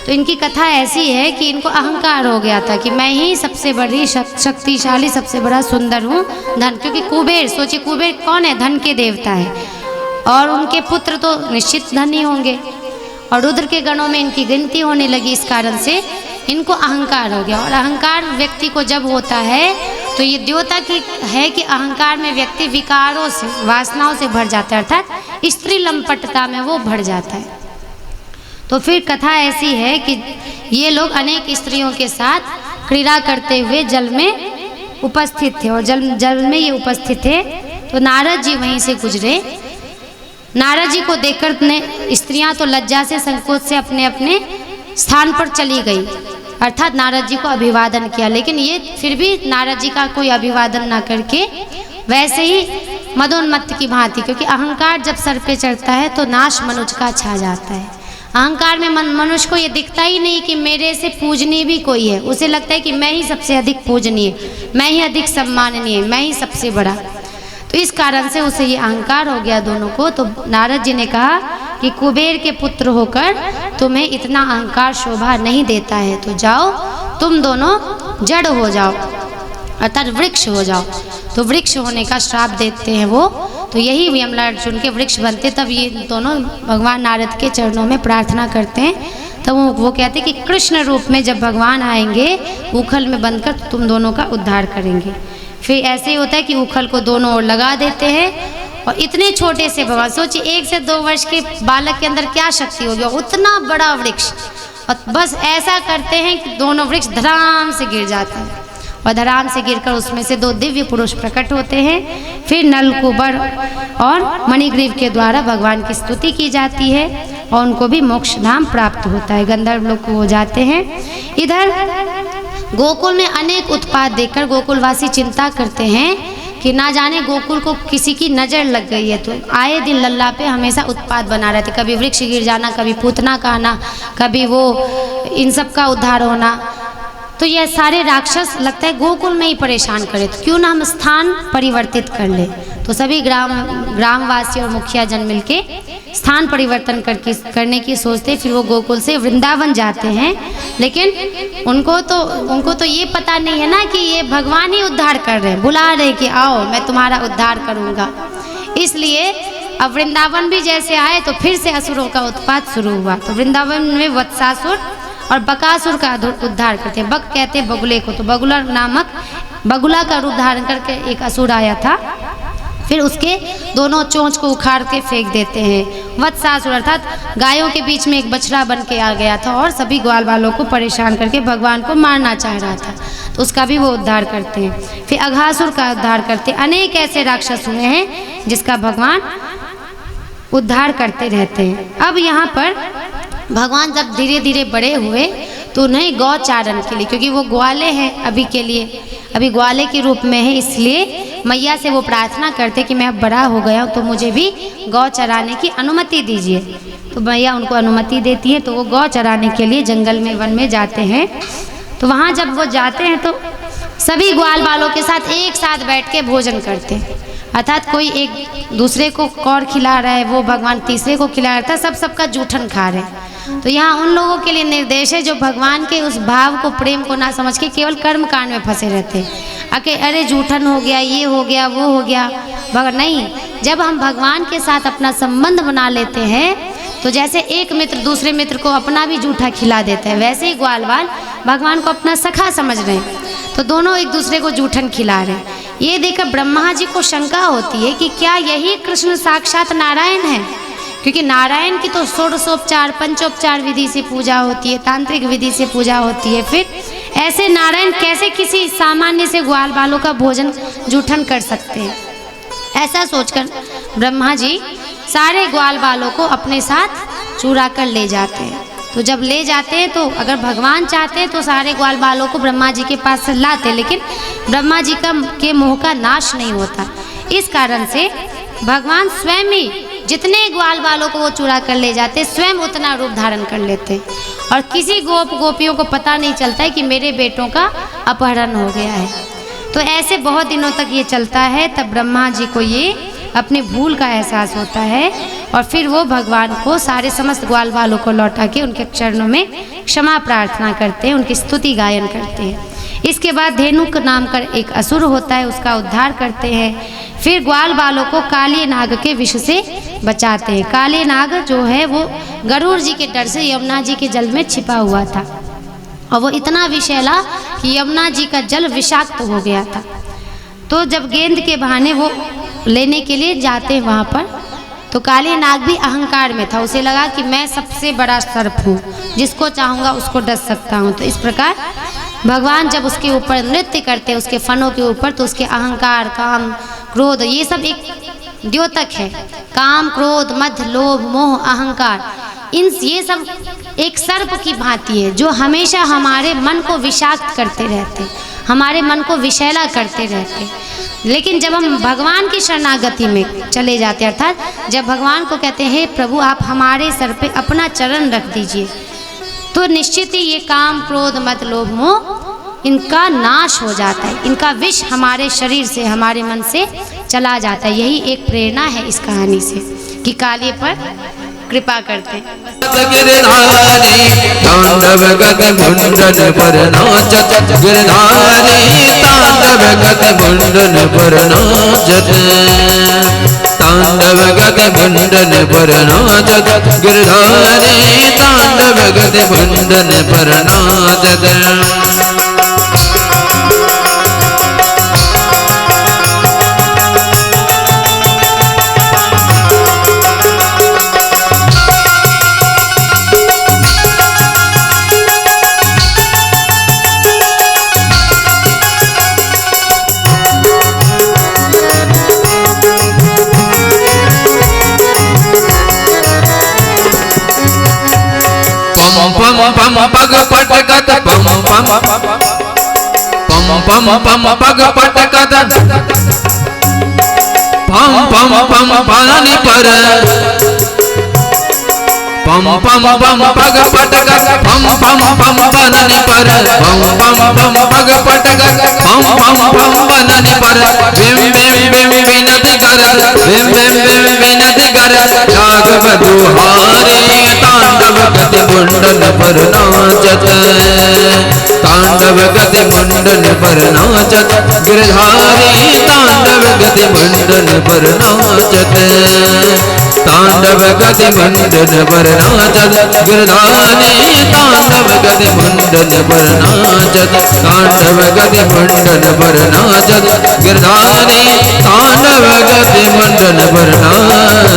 S1: तो इनकी कथा ऐसी है कि इनको अहंकार हो गया था कि मैं ही सबसे बड़ी शक्तिशाली, सबसे बड़ा सुंदर हूँ धन, क्योंकि कुबेर, सोचिए कुबेर कौन है, धन के देवता है, और उनके पुत्र तो निश्चित धनी होंगे। और रुद्र के गणों में इनकी गिनती होने लगी, इस कारण से इनको अहंकार हो गया। और अहंकार व्यक्ति को जब होता है तो ये द्योता की है कि अहंकार में व्यक्ति विकारों से, वासनाओं से भर जाता है, अर्थात स्त्री लंपटता में वो भर जाता है। तो फिर कथा ऐसी है कि ये लोग अनेक स्त्रियों के साथ क्रीड़ा करते हुए जल में उपस्थित थे, और जल में ये उपस्थित थे। तो नारद जी वहीं से गुजरे। नारद जी को देखकर स्त्रियां तो लज्जा से, संकोच से अपने अपने स्थान पर चली गई, अर्थात नारद जी को अभिवादन किया। लेकिन ये फिर भी नारद जी का कोई अभिवादन ना करके वैसे ही मदोन्मत्त की भांति, क्योंकि अहंकार जब सर पे चढ़ता है तो नाश मनुष्य का छा जाता है। अहंकार में मनुष्य को ये दिखता ही नहीं कि मेरे से पूजनीय भी कोई है। उसे लगता है कि मैं ही सबसे अधिक पूजनीय, मैं ही अधिक सम्माननीय, मैं ही सबसे बड़ा। तो तो इस कारण से उसे ये अहंकार हो गया दोनों को। तो नारद जी ने कहा कि कुबेर के पुत्र होकर तुम्हें इतना अहंकार शोभा नहीं देता है, तो जाओ तुम दोनों जड़ हो जाओ, अर्थात वृक्ष हो जाओ। तो वृक्ष होने का श्राप देते हैं वो। तो यही यमराज चुन के वृक्ष बनते। तब ये दोनों भगवान नारद के चरणों में प्रार्थना करते हैं। तब वो कहते हैं कि कृष्ण रूप में जब भगवान आएंगे उखल में बंधकर तुम दोनों का उद्धार करेंगे। फिर ऐसे ही होता है कि उखल को दोनों ओर लगा देते हैं और इतने छोटे से भगवान, सोचिए 1 से 2 वर्ष के बालक के अंदर क्या शक्ति होगी, उतना बड़ा वृक्ष, और बस ऐसा करते हैं कि दोनों वृक्ष धड़ाम से गिर जाते हैं और धड़ाम से गिरकर उसमें से 2 दिव्य पुरुष प्रकट होते हैं। फिर नल कुबर और मणिग्रीव के द्वारा भगवान की स्तुति की जाती है और उनको भी मोक्ष धाम प्राप्त होता है, गंधर्व लोग को हो जाते हैं। इधर गोकुल में अनेक उत्पात देखकर गोकुलवासी चिंता करते हैं कि ना जाने गोकुल को किसी की नज़र लग गई है। तो आए दिन लल्ला पे हमेशा उत्पात बना रहते, कभी वृक्ष गिर जाना, कभी पूतना का आना, कभी वो इन सब का उद्धार होना। तो ये सारे राक्षस लगता है गोकुल में ही परेशान करे, तो क्यों ना हम स्थान परिवर्तित कर ले। तो सभी ग्रामवासी और मुखिया जन मिलके स्थान परिवर्तन करने की सोचते। फिर वो गोकुल से वृंदावन जाते हैं, लेकिन उनको तो ये पता नहीं है ना कि ये भगवान ही उद्धार कर रहे हैं, बुला रहे कि आओ मैं तुम्हारा उद्धार करूँगा। इसलिए अब वृंदावन भी जैसे आए तो फिर से असुरों का उत्पात शुरू हुआ। तो वृंदावन में वत्सासुर और बकासुर का उद्धार करते हैं। बक कहते हैं बगुले को, तो बगुला का रूप धारण करके एक असुर आया था। फिर उसके दोनों चोंच को उखाड़ के फेंक देते हैं। वत्सासुर अर्थात गायों के बीच में एक बछड़ा बन के आ गया था और सभी ग्वाल वालों को परेशान करके भगवान को मारना चाह रहा था, तो उसका भी वो उद्धार करते हैं। फिर अघासुर का उद्धार करते हैं। अनेक ऐसे राक्षस हुए हैं जिसका भगवान उद्धार करते रहते हैं। अब यहाँ पर भगवान जब धीरे धीरे बड़े हुए तो उन्हें गौचारण के लिए, क्योंकि वो ग्वाले हैं अभी के लिए, अभी ग्वाले के रूप में है, इसलिए मैया से वो प्रार्थना करते कि मैं अब बड़ा हो गया हूँ तो मुझे भी गौ चराने की अनुमति दीजिए। तो मैया उनको अनुमति देती है। तो वो गौ चराने के लिए जंगल में वन में जाते हैं। तो वहाँ जब वो जाते हैं तो सभी ग्वाल वालों के साथ एक साथ बैठ के भोजन करते हैं, अर्थात कोई एक दूसरे को कौर खिला रहा है, वो भगवान तीसरे को खिला रहा था, सबका जूठन खा रहे हैं। तो यहाँ उन लोगों के लिए निर्देश है जो भगवान के उस भाव को, प्रेम को ना समझ के केवल कर्म कांड में फंसे रहते हैं। अरे जूठन हो गया, ये हो गया, वो हो गया, नहीं। जब हम भगवान के साथ अपना संबंध बना लेते हैं तो जैसे एक मित्र दूसरे मित्र को अपना भी जूठा खिला देता है, वैसे ही ग्वालवाल भगवान को अपना सखा समझ रहे हैं। तो दोनों एक दूसरे को जूठन खिला रहे हैं। ये देखकर ब्रह्मा जी को शंका होती है कि क्या यही कृष्ण साक्षात नारायण है, क्योंकि नारायण की तो षोडशोपचार पंचोपचार विधि से पूजा होती है, तांत्रिक विधि से पूजा होती है। फिर ऐसे नारायण कैसे किसी सामान्य से ग्वाल बालों का भोजन जूठन कर सकते हैं। ऐसा सोचकर ब्रह्मा जी सारे ग्वाल बालों को अपने साथ चुरा कर ले जाते हैं। तो जब ले जाते हैं तो अगर भगवान चाहते हैं तो सारे ग्वाल बालों को ब्रह्मा जी के पास से लाते, लेकिन ब्रह्मा जी के मोह का नाश नहीं होता। इस कारण से भगवान स्वयं ही जितने ग्वाल बालों को वो चुरा कर ले जाते स्वयं उतना रूप धारण कर लेते और किसी गोपियों को पता नहीं चलता है कि मेरे बेटों का अपहरण हो गया है। तो ऐसे बहुत दिनों तक ये चलता है। तब ब्रह्मा जी को ये अपने भूल का एहसास होता है और फिर वो भगवान को सारे समस्त ग्वाल बालों को लौटा के उनके चरणों में क्षमा प्रार्थना करते हैं, उनकी स्तुति गायन करते हैं। इसके बाद धेनुक नाम का एक असुर होता है, उसका उद्धार करते हैं। फिर ग्वाल बालों को काली नाग के विष से बचाते हैं। काली नाग जो है वो गरुड़ जी के डर से यमुना जी के जल में छिपा हुआ था और वो इतना विषैला कि यमुना जी का जल विषाक्त हो गया था। तो जब गेंद के बहाने वो लेने के लिए जाते हैं वहाँ पर, तो काली नाग भी अहंकार में था। उसे लगा कि मैं सबसे बड़ा सर्प हूँ, जिसको चाहूँगा उसको डस सकता हूँ। तो इस प्रकार भगवान जब उसके ऊपर नृत्य करते हैं उसके फनों के ऊपर, तो उसके अहंकार, काम, क्रोध, ये सब एक द्योतक है। काम, क्रोध, मद, लोभ, मोह, अहंकार, ये सब एक सर्प की भांति है जो हमेशा हमारे मन को विषाक्त करते रहते, हमारे मन को विषैला करते रहते। लेकिन जब हम भगवान की शरणागति में चले जाते, अर्थात जब भगवान को कहते हैं हे प्रभु आप हमारे सर पे अपना चरण रख दीजिए, तो निश्चित ही ये काम, क्रोध, मद, लोभ, मोह इनका नाश हो जाता है। इनका विष हमारे शरीर से, हमारे मन से चला जाता है। यही एक प्रेरणा है इस कहानी से कि काली पर कृपा करते हैं।
S2: गिरधारी तांडव गति मुंडन पर नाचत, गिरधारी तांडव गति मुंडन पर नाचत, तांडव गति मुंडन पर नाचत, गिरधारी तांडव गति मुंडन पर नाचत। पम पम पग पटकत पम पम पम पम पम पग पटकत पम पम पम पानी पर पम पम पम पग पटकत पम पम पम पानी पर पम पम पम पग पटकत पम पम पम पानी पर बिम बिम बिम विनती कर बिम बिम बिम विनती कर राघव दुहारे तांडव गति मुंडन पर नाचत, तांडव गति मुंडन पर नाचत, गिरधारी तांडव गति मुंडन पर नाचत, तांडव गति मुंडन पर नाचत, गिरधारी तांडव गति मुंडन पर नाचत, तांडव गति मुंडन पर नाचत, गिरधारी तांडव गति मुंडन पर नाचत।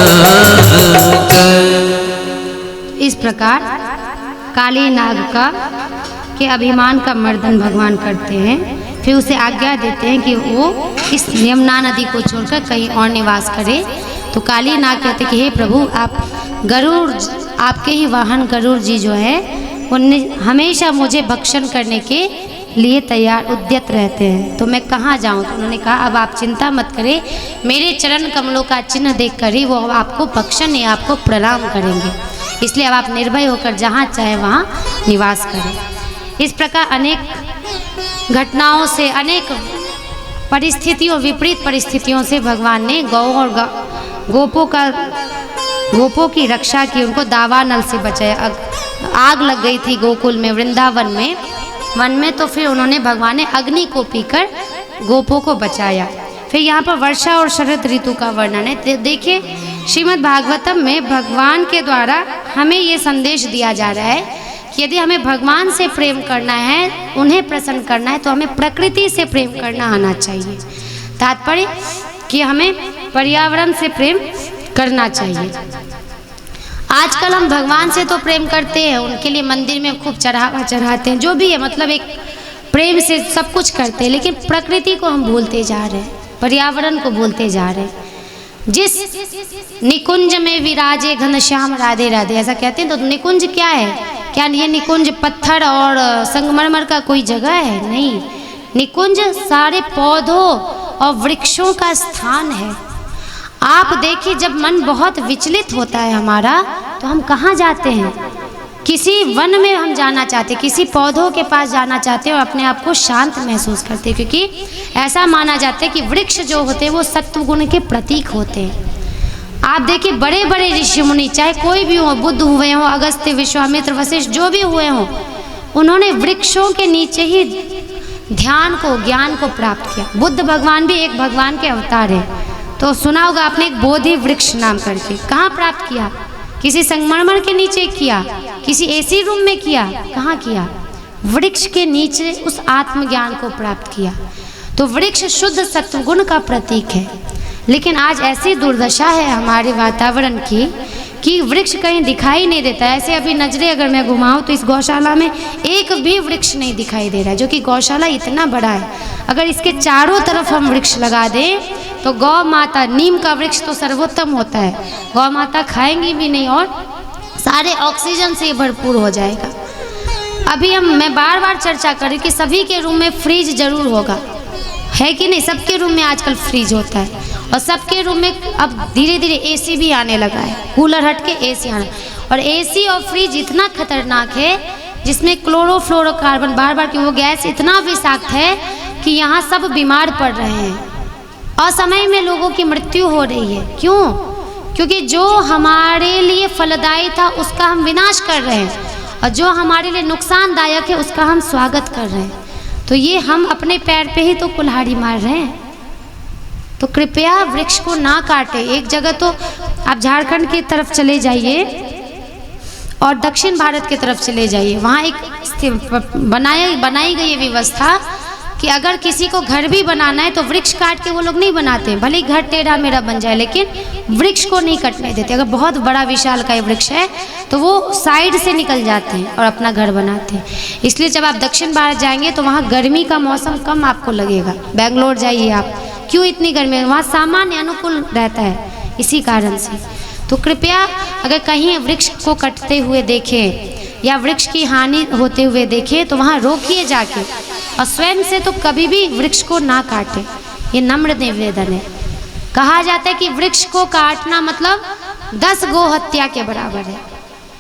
S1: इस प्रकार काली नाग का के अभिमान का मर्दन भगवान करते हैं। फिर उसे आज्ञा देते हैं कि वो इस यमुना नदी को छोड़कर कहीं और निवास करे। तो काली नाग कहते कि हे प्रभु, आप गरुड़, आपके ही वाहन गरुड़ जी जो है उनने हमेशा मुझे भक्षण करने के लिए तैयार उद्यत रहते हैं, तो मैं कहाँ जाऊँ। तो उन्होंने कहा अब आप चिंता मत करें, मेरे चरण कमलों का चिन्ह देखकर ही वो आपको भक्षण या आपको प्रणाम करेंगे, इसलिए अब आप निर्भय होकर जहाँ चाहे वहाँ निवास करें। इस प्रकार अनेक घटनाओं से, अनेक परिस्थितियों, विपरीत परिस्थितियों से भगवान ने गौ और गोपों की रक्षा की, उनको दावानल से बचाया। आग लग गई थी गोकुल में, वृंदावन में, वन में, तो फिर उन्होंने भगवान ने अग्नि को पीकर गोपों को बचाया। फिर यहाँ पर वर्षा और शरद ऋतु का वर्णन है। देखिए श्रीमद् भागवतम में भगवान के द्वारा हमें ये संदेश दिया जा रहा है कि यदि हमें भगवान से प्रेम करना है, उन्हें प्रसन्न करना है, तो हमें प्रकृति से प्रेम करना आना चाहिए। तात्पर्य कि हमें पर्यावरण से प्रेम करना चाहिए। आजकल हम भगवान से तो प्रेम करते हैं, उनके लिए मंदिर में खूब चढ़ावा चढ़ाते हैं, जो भी है, मतलब एक प्रेम से सब कुछ करते हैं, लेकिन प्रकृति को हम भूलते जा रहे हैं, पर्यावरण को भूलते जा रहे हैं। जिस निकुंज में विराजे घनश्याम राधे राधे, ऐसा कहते हैं। तो निकुंज क्या है? क्या ये निकुंज पत्थर और संगमरमर का कोई जगह है? नहीं, निकुंज सारे पौधों और वृक्षों का स्थान है। आप देखिए, जब मन बहुत विचलित होता है हमारा, तो हम कहाँ जाते हैं? किसी वन में हम जाना चाहते, किसी पौधों के पास जाना चाहते हैं और अपने आप को शांत महसूस करते हैं, क्योंकि ऐसा माना जाता है कि वृक्ष जो होते हैं वो सत्व गुण के प्रतीक होते हैं। आप देखिए, बड़े बड़े ऋषि मुनि, चाहे कोई भी हो, बुद्ध हुए हों, अगस्त्य, विश्वामित्र, वशिष्ठ, जो भी हुए हों, उन्होंने वृक्षों के नीचे ही ध्यान को, ज्ञान को प्राप्त किया। बुद्ध भगवान भी एक भगवान के अवतार है। तो सुना होगा आपने एक बोधि वृक्ष नाम करके। कहाँ प्राप्त किया? किसी संगमरमर के नीचे किया? किसी एसी रूम में किया? कहाँ किया? वृक्ष के नीचे उस आत्मज्ञान को प्राप्त किया। तो वृक्ष शुद्ध सत्वगुण का प्रतीक है। लेकिन आज ऐसी दुर्दशा है हमारे वातावरण की कि वृक्ष कहीं दिखाई नहीं देता। ऐसे अभी नजरें अगर मैं घुमाऊं तो इस गौशाला में एक भी वृक्ष नहीं दिखाई दे रहा है, जो कि गौशाला इतना बड़ा है। अगर इसके चारों तरफ हम वृक्ष लगा दें तो गौ माता, नीम का वृक्ष तो सर्वोत्तम होता है, गौ माता खाएंगी भी नहीं और सारे ऑक्सीजन से भरपूर हो जाएगा। अभी मैं बार बार चर्चा कर रही कि सभी के रूम में फ्रिज जरूर होगा, है कि नहीं? सबके रूम में आजकल फ्रिज होता है और सबके रूम में अब धीरे धीरे एसी भी आने लगा है, कूलर हट के एसी आना। और एसी और फ्रिज इतना खतरनाक है जिसमें क्लोरोफ्लोरोकार्बन, बार बार की वो गैस इतना विषाक्त है कि यहाँ सब बीमार पड़ रहे हैं। असमय में लोगों की मृत्यु हो रही है। क्यों? क्योंकि जो हमारे लिए फलदायी था उसका हम विनाश कर रहे हैं, और जो हमारे लिए नुकसानदायक है उसका हम स्वागत कर रहे हैं। तो ये हम अपने पैर पे ही तो कुल्हाड़ी मार रहे हैं। तो कृपया वृक्ष को ना काटें। एक जगह तो आप झारखंड की तरफ चले जाइए और दक्षिण भारत की तरफ चले जाइए, वहाँ एक बनाई गई व्यवस्था कि अगर किसी को घर भी बनाना है तो वृक्ष काट के वो लोग नहीं बनाते, भले ही घर टेढ़ा मेढ़ा बन जाए, लेकिन वृक्ष को नहीं कटने देते। अगर बहुत बड़ा विशाल का वृक्ष है तो वो साइड से निकल जाते हैं और अपना घर बनाते हैं। इसलिए जब आप दक्षिण भारत जाएंगे तो वहाँ गर्मी का मौसम कम आपको लगेगा। बेंगलोर जाइए आप, क्यों इतनी गर्मी है? वहाँ सामान्य अनुकूल रहता है इसी कारण से। तो कृपया अगर कहीं वृक्ष को कटते हुए देखें या वृक्ष की हानि होते हुए देखें तो वहाँ रोकिए जाके, और स्वयं से तो कभी भी वृक्ष को ना काटें। ये नम्र निवेदन है। कहा जाता है कि वृक्ष को काटना मतलब 10 गौ हत्या के बराबर है।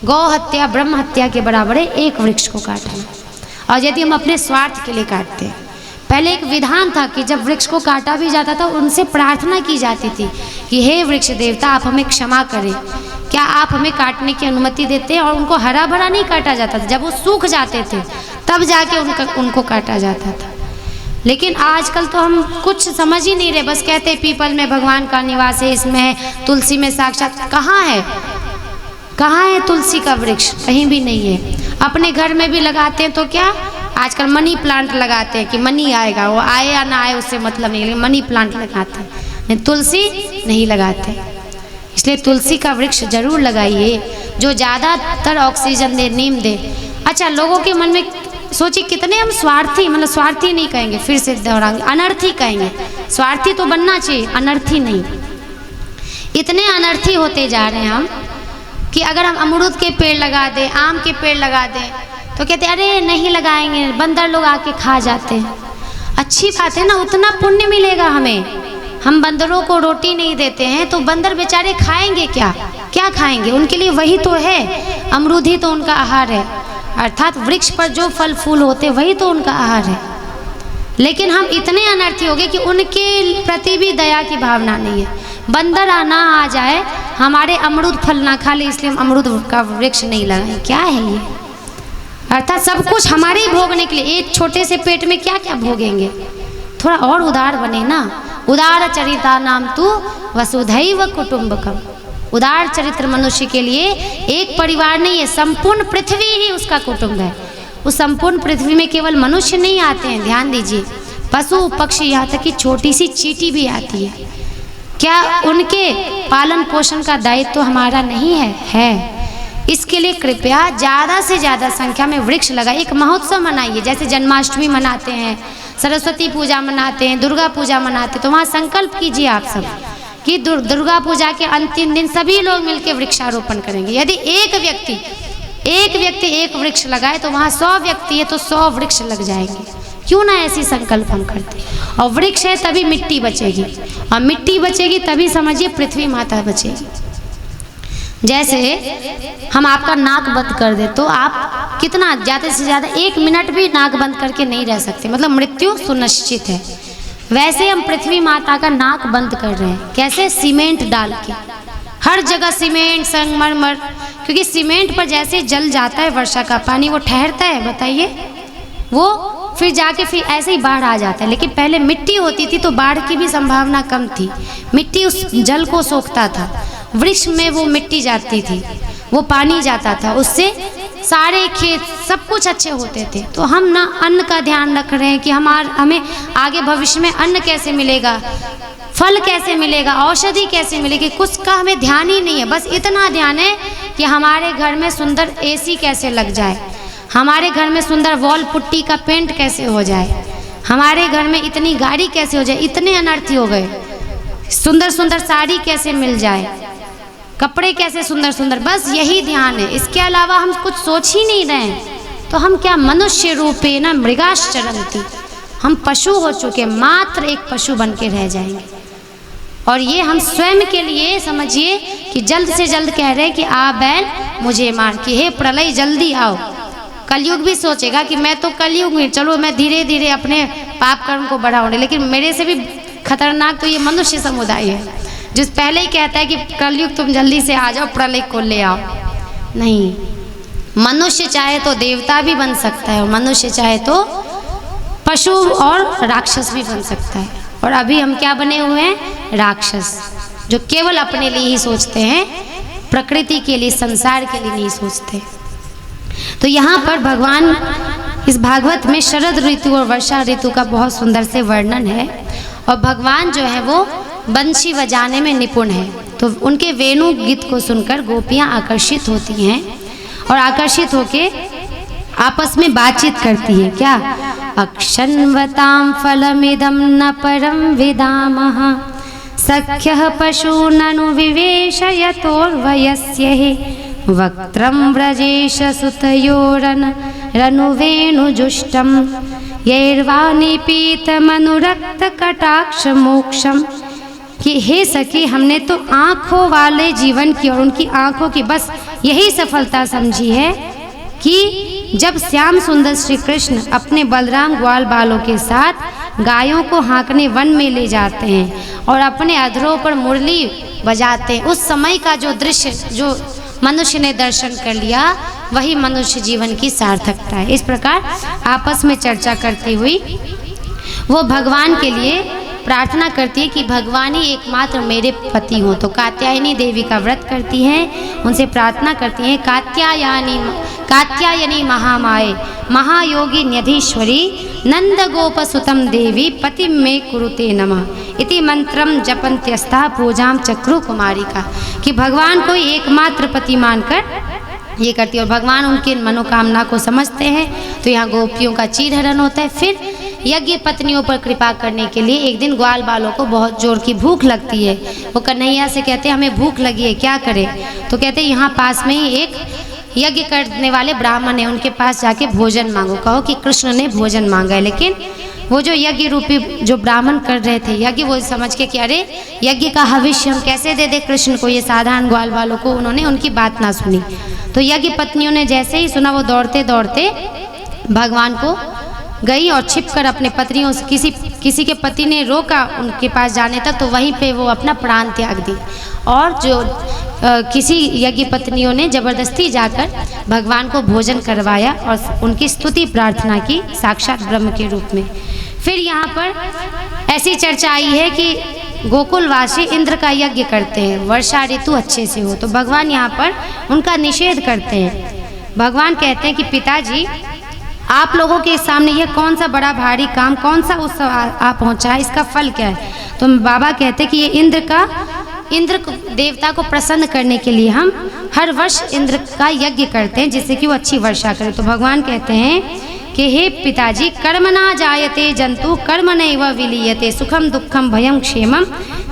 S1: गौ हत्या ब्रह्म हत्या के बराबर है एक वृक्ष को काटना। और यदि हम अपने स्वार्थ के लिए काटते हैं, पहले एक विधान था कि जब वृक्ष को काटा भी जाता था उनसे प्रार्थना की जाती थी कि हे वृक्ष देवता आप हमें क्षमा करें, क्या आप हमें काटने की अनुमति देते हैं? और उनको हरा भरा नहीं काटा जाता था, जब वो सूख जाते थे तब जाके उनको काटा जाता था। लेकिन आजकल तो हम कुछ समझ ही नहीं रहे, बस कहते पीपल में भगवान का निवास है, इसमें है, तुलसी में साक्षात। कहाँ है? कहाँ है तुलसी का वृक्ष? कहीं भी नहीं है। अपने घर में भी लगाते हैं तो क्या, आजकल मनी प्लांट लगाते हैं कि मनी आएगा, वो आए या ना आए उससे मतलब नहीं, लेकिन मनी प्लांट लगाते हैं, नहीं तुलसी नहीं लगाते। इसलिए तुलसी का वृक्ष जरूर लगाइए जो ज़्यादातर ऑक्सीजन दे, नीम दे। अच्छा, लोगों के मन में सोचिए कितने हम स्वार्थी, मतलब स्वार्थी नहीं कहेंगे, फिर से दोहराएंगे, अनर्थी कहेंगे। स्वार्थी तो बनना चाहिए, अनर्थी नहीं। इतने अनर्थी होते जा रहे हैं हम कि अगर हम अमरूद के पेड़ लगा दें, आम के पेड़ लगा दें तो कहते अरे नहीं लगाएंगे, बंदर लोग आके खा जाते हैं। अच्छी बात है ना, उतना पुण्य मिलेगा हमें। हम बंदरों को रोटी नहीं देते हैं तो बंदर बेचारे खाएंगे क्या? क्या खाएंगे? उनके लिए वही तो है, अमरूद ही तो उनका आहार है। अर्थात वृक्ष पर जो फल फूल होते वही तो उनका आहार है। लेकिन हम इतने अनर्थी हो गए कि उनके प्रति भी दया की भावना नहीं है। बंदर आना आ जाए, हमारे अमरूद फल ना खा ले, इसलिए हम अमरूद का वृक्ष नहीं लगाए। क्या है ये? अर्थात सब कुछ हमारे ही भोगने के लिए, एक छोटे से पेट में क्या क्या भोगेंगे। थोड़ा और उदार बने ना। उदार चरिता नाम तू वसुधैव कुटुंबकम। उदार चरित्र मनुष्य के लिए एक परिवार नहीं है, संपूर्ण पृथ्वी ही उसका कुटुंब है। उस संपूर्ण पृथ्वी में केवल मनुष्य नहीं आते हैं, ध्यान दीजिए, पशु पक्षी, यहाँ तक कि छोटी सी चींटी भी आती है। क्या उनके पालन पोषण का दायित्व तो हमारा नहीं है? है। इसके लिए कृपया ज़्यादा से ज़्यादा संख्या में वृक्ष लगाइए। एक महोत्सव मनाइए, जैसे जन्माष्टमी मनाते हैं, सरस्वती पूजा मनाते हैं, दुर्गा पूजा मनाते हैं, तो वहाँ संकल्प कीजिए आप सब कि दुर्गा पूजा के अंतिम दिन सभी लोग मिलकर वृक्षारोपण करेंगे। यदि एक व्यक्ति एक वृक्ष लगाए तो वहाँ 100 व्यक्ति है तो 100 वृक्ष लग जाएंगे। क्यों ना ऐसी संकल्प हम करते? और वृक्ष है तभी मिट्टी बचेगी, और मिट्टी बचेगी तभी समझिए पृथ्वी माता बचेगी। जैसे हम आपका नाक बंद कर दे तो आप कितना ज़्यादा से ज़्यादा 1 मिनट भी नाक बंद करके नहीं रह सकते, मतलब मृत्यु सुनिश्चित है। वैसे हम पृथ्वी माता का नाक बंद कर रहे हैं। कैसे? सीमेंट डाल के, हर जगह सीमेंट, संगमरमर, क्योंकि सीमेंट पर जैसे जल जाता है वर्षा का पानी, वो ठहरता है, बताइए, वो फिर जाके फिर ऐसे ही बाढ़ आ जाता है। लेकिन पहले मिट्टी होती थी तो बाढ़ की भी संभावना कम थी, मिट्टी उस जल को सोखता था, वृक्ष में वो मिट्टी जाती थी, वो पानी जाता था, उससे सारे खेत सब कुछ अच्छे होते थे। तो हम ना अन्न का ध्यान रख रहे हैं कि हमें आगे भविष्य में अन्न कैसे मिलेगा, फल कैसे मिलेगा, औषधि कैसे मिलेगी, कुछ का हमें ध्यान ही नहीं है। बस इतना ध्यान है कि हमारे घर में सुंदर एसी कैसे लग जाए, हमारे घर में सुंदर वॉल पुट्टी का पेंट कैसे हो जाए, हमारे घर में इतनी गाड़ी कैसे हो जाए। इतने अनर्थी हो गए। सुंदर सुंदर साड़ी कैसे मिल जाए, कपड़े कैसे सुंदर सुंदर, बस यही ध्यान है। इसके अलावा हम कुछ सोच ही नहीं रहे हैं। तो हम क्या मनुष्य रूपे न मृगाश्चरन्ति, हम पशु हो चुके, मात्र एक पशु बन के रह जाएंगे। और ये हम स्वयं के लिए समझिए कि जल्द से जल्द कह रहे हैं कि आ बैल मुझे मार, कि हे प्रलय जल्दी आओ। कलयुग भी सोचेगा कि मैं तो कलयुग में, चलो मैं धीरे धीरे अपने पाप कर्म को बढ़ाऊंगी, लेकिन मेरे से भी खतरनाक तो ये मनुष्य समुदाय है, जिस पहले ही कहता है कि कलयुग तुम जल्दी से आ जाओ, प्रलय को ले आओ। नहीं, मनुष्य चाहे तो देवता भी बन सकता है और मनुष्य चाहे तो पशु और राक्षस भी बन सकता है। और अभी हम क्या बने हुए हैं? राक्षस, जो केवल अपने लिए ही सोचते हैं, प्रकृति के लिए, संसार के लिए नहीं सोचते। तो यहाँ पर भगवान इस भागवत में शरद ऋतु और वर्षा ऋतु का बहुत सुंदर से वर्णन है। और भगवान जो है वो बंशी बजाने में निपुण है, तो उनके वेणु गीत को सुनकर गोपियाँ आकर्षित होती हैं और आकर्षित होके आपस में बातचीत करती है। क्या? अक्षन्वतां फलमिदं न परं विदामः सख्यः पशूननु विवेश यतोर्वयस्य हि वक्त्रं व्रजेश सुतयोरनुवेणुजुष्टं यैर्वा निपीतमनुरक्तकटाक्षमोक्षम्। कि हे सखी, हमने तो आँखों वाले जीवन की और उनकी आँखों की बस यही सफलता समझी है कि जब श्याम सुंदर श्री कृष्ण अपने बलराम ग्वाल बालों के साथ गायों को हाँकने वन में ले जाते हैं और अपने अधरों पर मुरली बजाते हैं, उस समय का जो दृश्य जो मनुष्य ने दर्शन कर लिया, वही मनुष्य जीवन की सार्थकता है। इस प्रकार आपस में चर्चा करती हुई वो भगवान के लिए प्रार्थना करती है कि भगवान ही एकमात्र मेरे पति हो। तो कात्यायनी देवी का व्रत करती हैं, उनसे प्रार्थना करती हैं, कात्यायनी महामाये महायोगी न्यधीश्वरी नंद गोपसुतम देवी पति में कुरुते नमः इति मंत्रम जपन्त्यस्ता पूजाम चक्रु कुमारी का। कि भगवान को एकमात्र पति मानकर ये करती है और भगवान उनकी मनोकामना को समझते हैं। तो यहाँ गोपियों का चीरहरण होता है। फिर यज्ञ पत्नियों पर कृपा करने के लिए एक दिन ग्वाल बालों को बहुत जोर की भूख लगती है। वो कन्हैया से कहते हैं हमें भूख लगी है, क्या करें? तो कहते हैं यहाँ पास में ही एक यज्ञ करने वाले ब्राह्मण है, उनके पास जाके भोजन मांगो, कहो कि कृष्ण ने भोजन मांगा है। लेकिन वो जो यज्ञ रूपी जो ब्राह्मण कर रहे थे यज्ञ, वो समझ के कि अरे यज्ञ का हविष्य हम कैसे दे दे कृष्ण को, ये साधारण ग्वाल बालों को, उन्होंने उनकी बात ना सुनी। तो यज्ञ पत्नियों ने जैसे ही सुना, वो दौड़ते दौड़ते भगवान को गई और छिपकर अपने पत्नियों से, किसी के पति ने रोका उनके पास जाने तक, तो वहीं पे वो अपना प्राण त्याग दी। और जो किसी यज्ञ पत्नियों ने जबरदस्ती जाकर भगवान को भोजन करवाया और उनकी स्तुति प्रार्थना की साक्षात ब्रह्म के रूप में। फिर यहाँ पर ऐसी चर्चा आई है कि गोकुलवासी इंद्र का यज्ञ करते हैं, वर्षा ऋतु अच्छे से हो, तो भगवान यहाँ पर उनका निषेध करते हैं। भगवान कहते हैं कि पिताजी, आप लोगों के सामने यह कौन सा बड़ा भारी काम, कौन सा उत्सव आ पहुँचा है, इसका फल क्या है? तो बाबा कहते हैं कि ये इंद्र देवता को प्रसन्न करने के लिए हम हर वर्ष इंद्र का यज्ञ करते हैं, जिससे कि वो अच्छी वर्षा करे। तो भगवान कहते हैं कि हे पिताजी, कर्मणा जायते जंतु कर्मणैव विलीयते सुखम दुखम भयम क्षेमम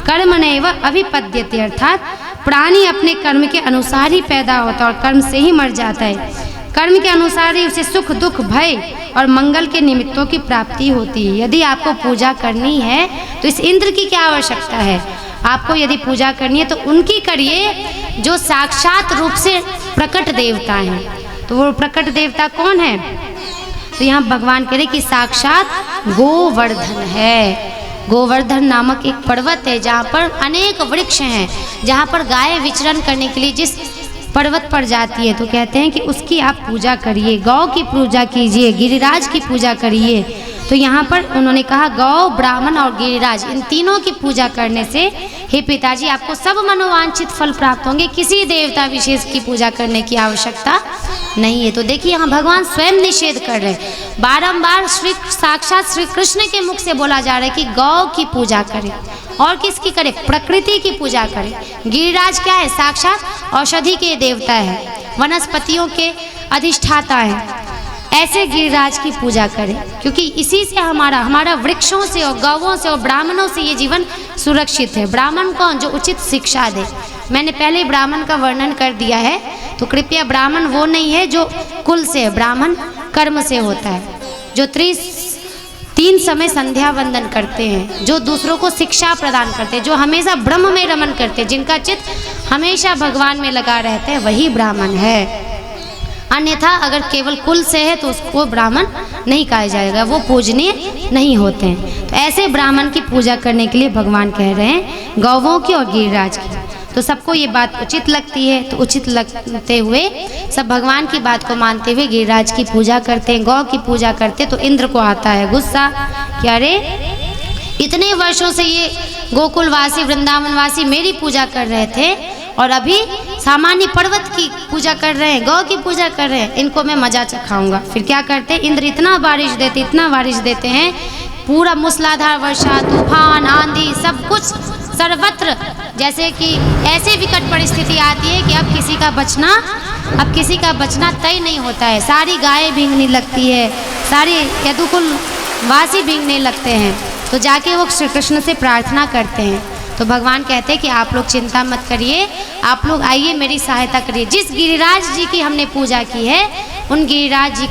S1: कर्मणैव अभिपद्यते। अर्थात प्राणी अपने कर्म के अनुसार ही पैदा होता है और कर्म से ही मर जाता है। कर्म के अनुसार ही उसे सुख दुख भय और मंगल के निमित्तों की प्राप्ति होती है। यदि आपको पूजा करनी है तो इस इंद्र की क्या आवश्यकता है? आपको यदि पूजा करनी है तो उनकी करिए जो साक्षात रूप से प्रकट देवता हैं। तो वो प्रकट देवता कौन है? तो यहाँ भगवान कह रहे कि साक्षात गोवर्धन है। गोवर्धन नामक एक पर्वत है जहाँ पर अनेक वृक्ष हैं, जहाँ पर गाय विचरण करने के लिए जिस पर्वत पर जाती है, तो कहते हैं कि उसकी आप पूजा करिए, गौ की पूजा कीजिए, गिरिराज की पूजा करिए। तो यहाँ पर उन्होंने कहा गौ, ब्राह्मण और गिरिराज, इन तीनों की पूजा करने से हे पिताजी आपको सब मनोवांछित फल प्राप्त होंगे, किसी देवता विशेष की पूजा करने की आवश्यकता नहीं है। तो देखिए यहाँ भगवान स्वयं निषेध कर रहे हैं, बारंबार साक्षात श्री कृष्ण के मुख से बोला जा रहा है कि गौ की पूजा करें। और किसकी करें? प्रकृति की पूजा करें। गिरिराज क्या है? साक्षात औषधि के देवता है, वनस्पतियों के अधिष्ठाता है। ऐसे गिरिराज की पूजा करें, क्योंकि इसी से हमारा वृक्षों से और गौवों से और ब्राह्मणों से ये जीवन सुरक्षित है। ब्राह्मण कौन? जो उचित शिक्षा दे। मैंने पहले ब्राह्मण का वर्णन कर दिया है, तो कृपया ब्राह्मण वो नहीं है जो कुल से है, ब्राह्मण कर्म से होता है, जो 3 समय संध्या वंदन करते हैं, जो दूसरों को शिक्षा प्रदान करते हैं, जो हमेशा ब्रह्म में रमन करते हैं, जिनका चित्त हमेशा भगवान में लगा रहता है, वही ब्राह्मण है। अन्यथा अगर केवल कुल से है तो उसको ब्राह्मण नहीं कहा जाएगा, वो पूजनीय नहीं होते हैं। तो ऐसे ब्राह्मण की पूजा करने के लिए भगवान कह रहे हैं गौवों की और गिरिराज की। तो सबको ये बात उचित लगती है, तो उचित लगते हुए सब भगवान की बात को मानते हुए गिरिराज की पूजा करते हैं, गौ की पूजा करते हैं। तो इंद्र को आता है गुस्सा कि अरे इतने वर्षों से ये गोकुलवासी वृंदावनवासी मेरी पूजा कर रहे थे और अभी सामान्य पर्वत की पूजा कर रहे हैं, गौ की पूजा कर रहे हैं, इनको मैं मजा चखाऊंगा। फिर क्या करते हैं, इंद्र इतना बारिश देते, इतना बारिश देते हैं, पूरा मूसलाधार वर्षा, तूफान, आंधी, सब कुछ सर्वत्र, जैसे कि ऐसे विकट परिस्थिति आती है कि अब किसी का बचना तय नहीं होता है। सारी गायें भीगने लगती है, सारे यदुकुल वासी भीगने लगते हैं। तो जाके वो श्री कृष्ण से प्रार्थना करते हैं। तो भगवान कहते हैं कि आप लोग चिंता मत करिए, आप लोग आइए मेरी सहायता करिए। जिस गिरिराज जी की हमने पूजा की है उन गिरिराज जी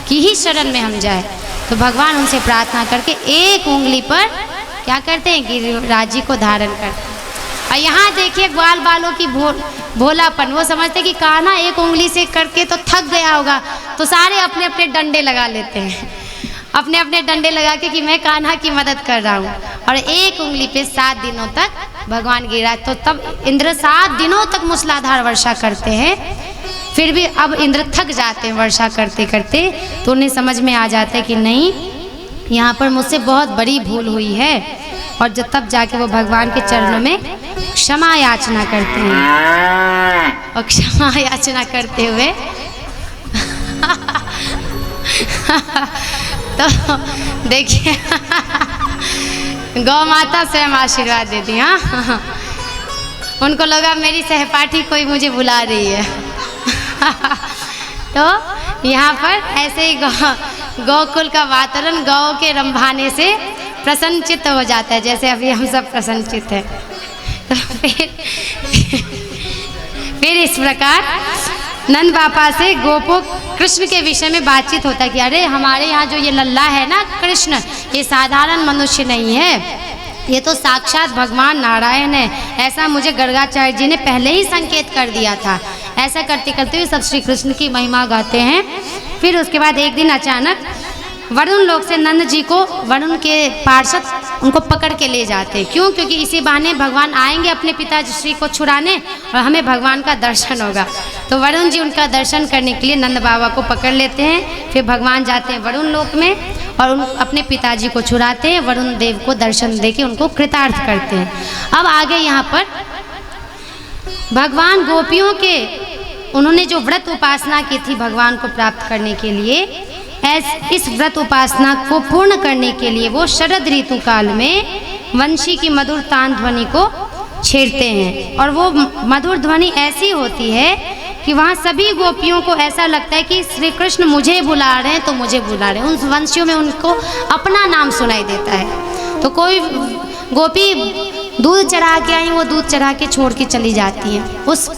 S1: की ही शरण में हम जाए। तो भगवान उनसे प्रार्थना करके एक उंगली पर क्या करते हैं, गिरिराज जी को धारण करते हैं। और यहाँ देखिए ग्वाल बालों की भोलापन, वो समझते कि कान्हा एक उंगली से करके तो थक गया होगा, तो सारे अपने अपने डंडे लगा लेते हैं, अपने अपने डंडे लगा के कि मैं कान्हा की मदद कर रहा हूँ। और एक उंगली पे 7 दिनों तक भगवान गिरिराज, तो तब इंद्र 7 दिनों तक मूसलाधार वर्षा करते हैं। फिर भी अब इंद्र थक जाते हैं वर्षा करते करते, तो उन्हें समझ में आ जाता है कि नहीं, यहाँ पर मुझसे बहुत बड़ी भूल हुई है। और जब तब जाके वो भगवान के चरणों में क्षमा याचना करते हैं। और क्षमा याचना करते हुए तो देखिए गौ माता स्वयं आशीर्वाद देती। हाँ, उनको लगा मेरी सहपाठी कोई मुझे बुला रही है। तो यहाँ पर ऐसे ही गौकुल का वातावरण गौ के रंभाने से प्रसन्नचित्त हो जाता है, जैसे अभी हम सब प्रसन्नचित्त हैं। तो फिर इस प्रकार नंद पापा से गोपो कृष्ण के विषय में बातचीत होता है कि अरे हमारे यहाँ जो ये लल्ला है ना कृष्ण, ये साधारण मनुष्य नहीं है, ये तो साक्षात भगवान नारायण है। ऐसा मुझे गर्गाचार्य जी ने पहले ही संकेत कर दिया था। ऐसा करते करते हुए सब श्री कृष्ण की महिमा गाते हैं। फिर उसके बाद एक दिन अचानक वरुण लोक से नंद जी को वरुण के पार्षद उनको पकड़ के ले जाते हैं। क्यों? क्योंकि इसी बहाने भगवान आएंगे अपने पिताजी श्री को छुड़ाने और हमें भगवान का दर्शन होगा। तो वरुण जी उनका दर्शन करने के लिए नंद बाबा को पकड़ लेते हैं। फिर भगवान जाते हैं वरुण लोक में और अपने पिताजी को छुड़ाते हैं, वरुण देव को दर्शन देके उनको कृतार्थ करते हैं। अब आगे यहाँ पर भगवान गोपियों के उन्होंने जो व्रत उपासना की थी भगवान को प्राप्त करने के लिए, इस व्रत उपासना को पूर्ण करने के लिए वो शरद ऋतु काल में वंशी की मधुर तान ध्वनि को छेड़ते हैं। और वो मधुर ध्वनि ऐसी होती है कि वहाँ सभी गोपियों को ऐसा लगता है कि श्री कृष्ण मुझे बुला रहे हैं तो मुझे बुला रहे हैं। उन वंशियों में उनको अपना नाम सुनाई देता है। तो कोई गोपी दूध चढ़ा के आई, वो दूध चढ़ा के छोड़ के चली जाती है उस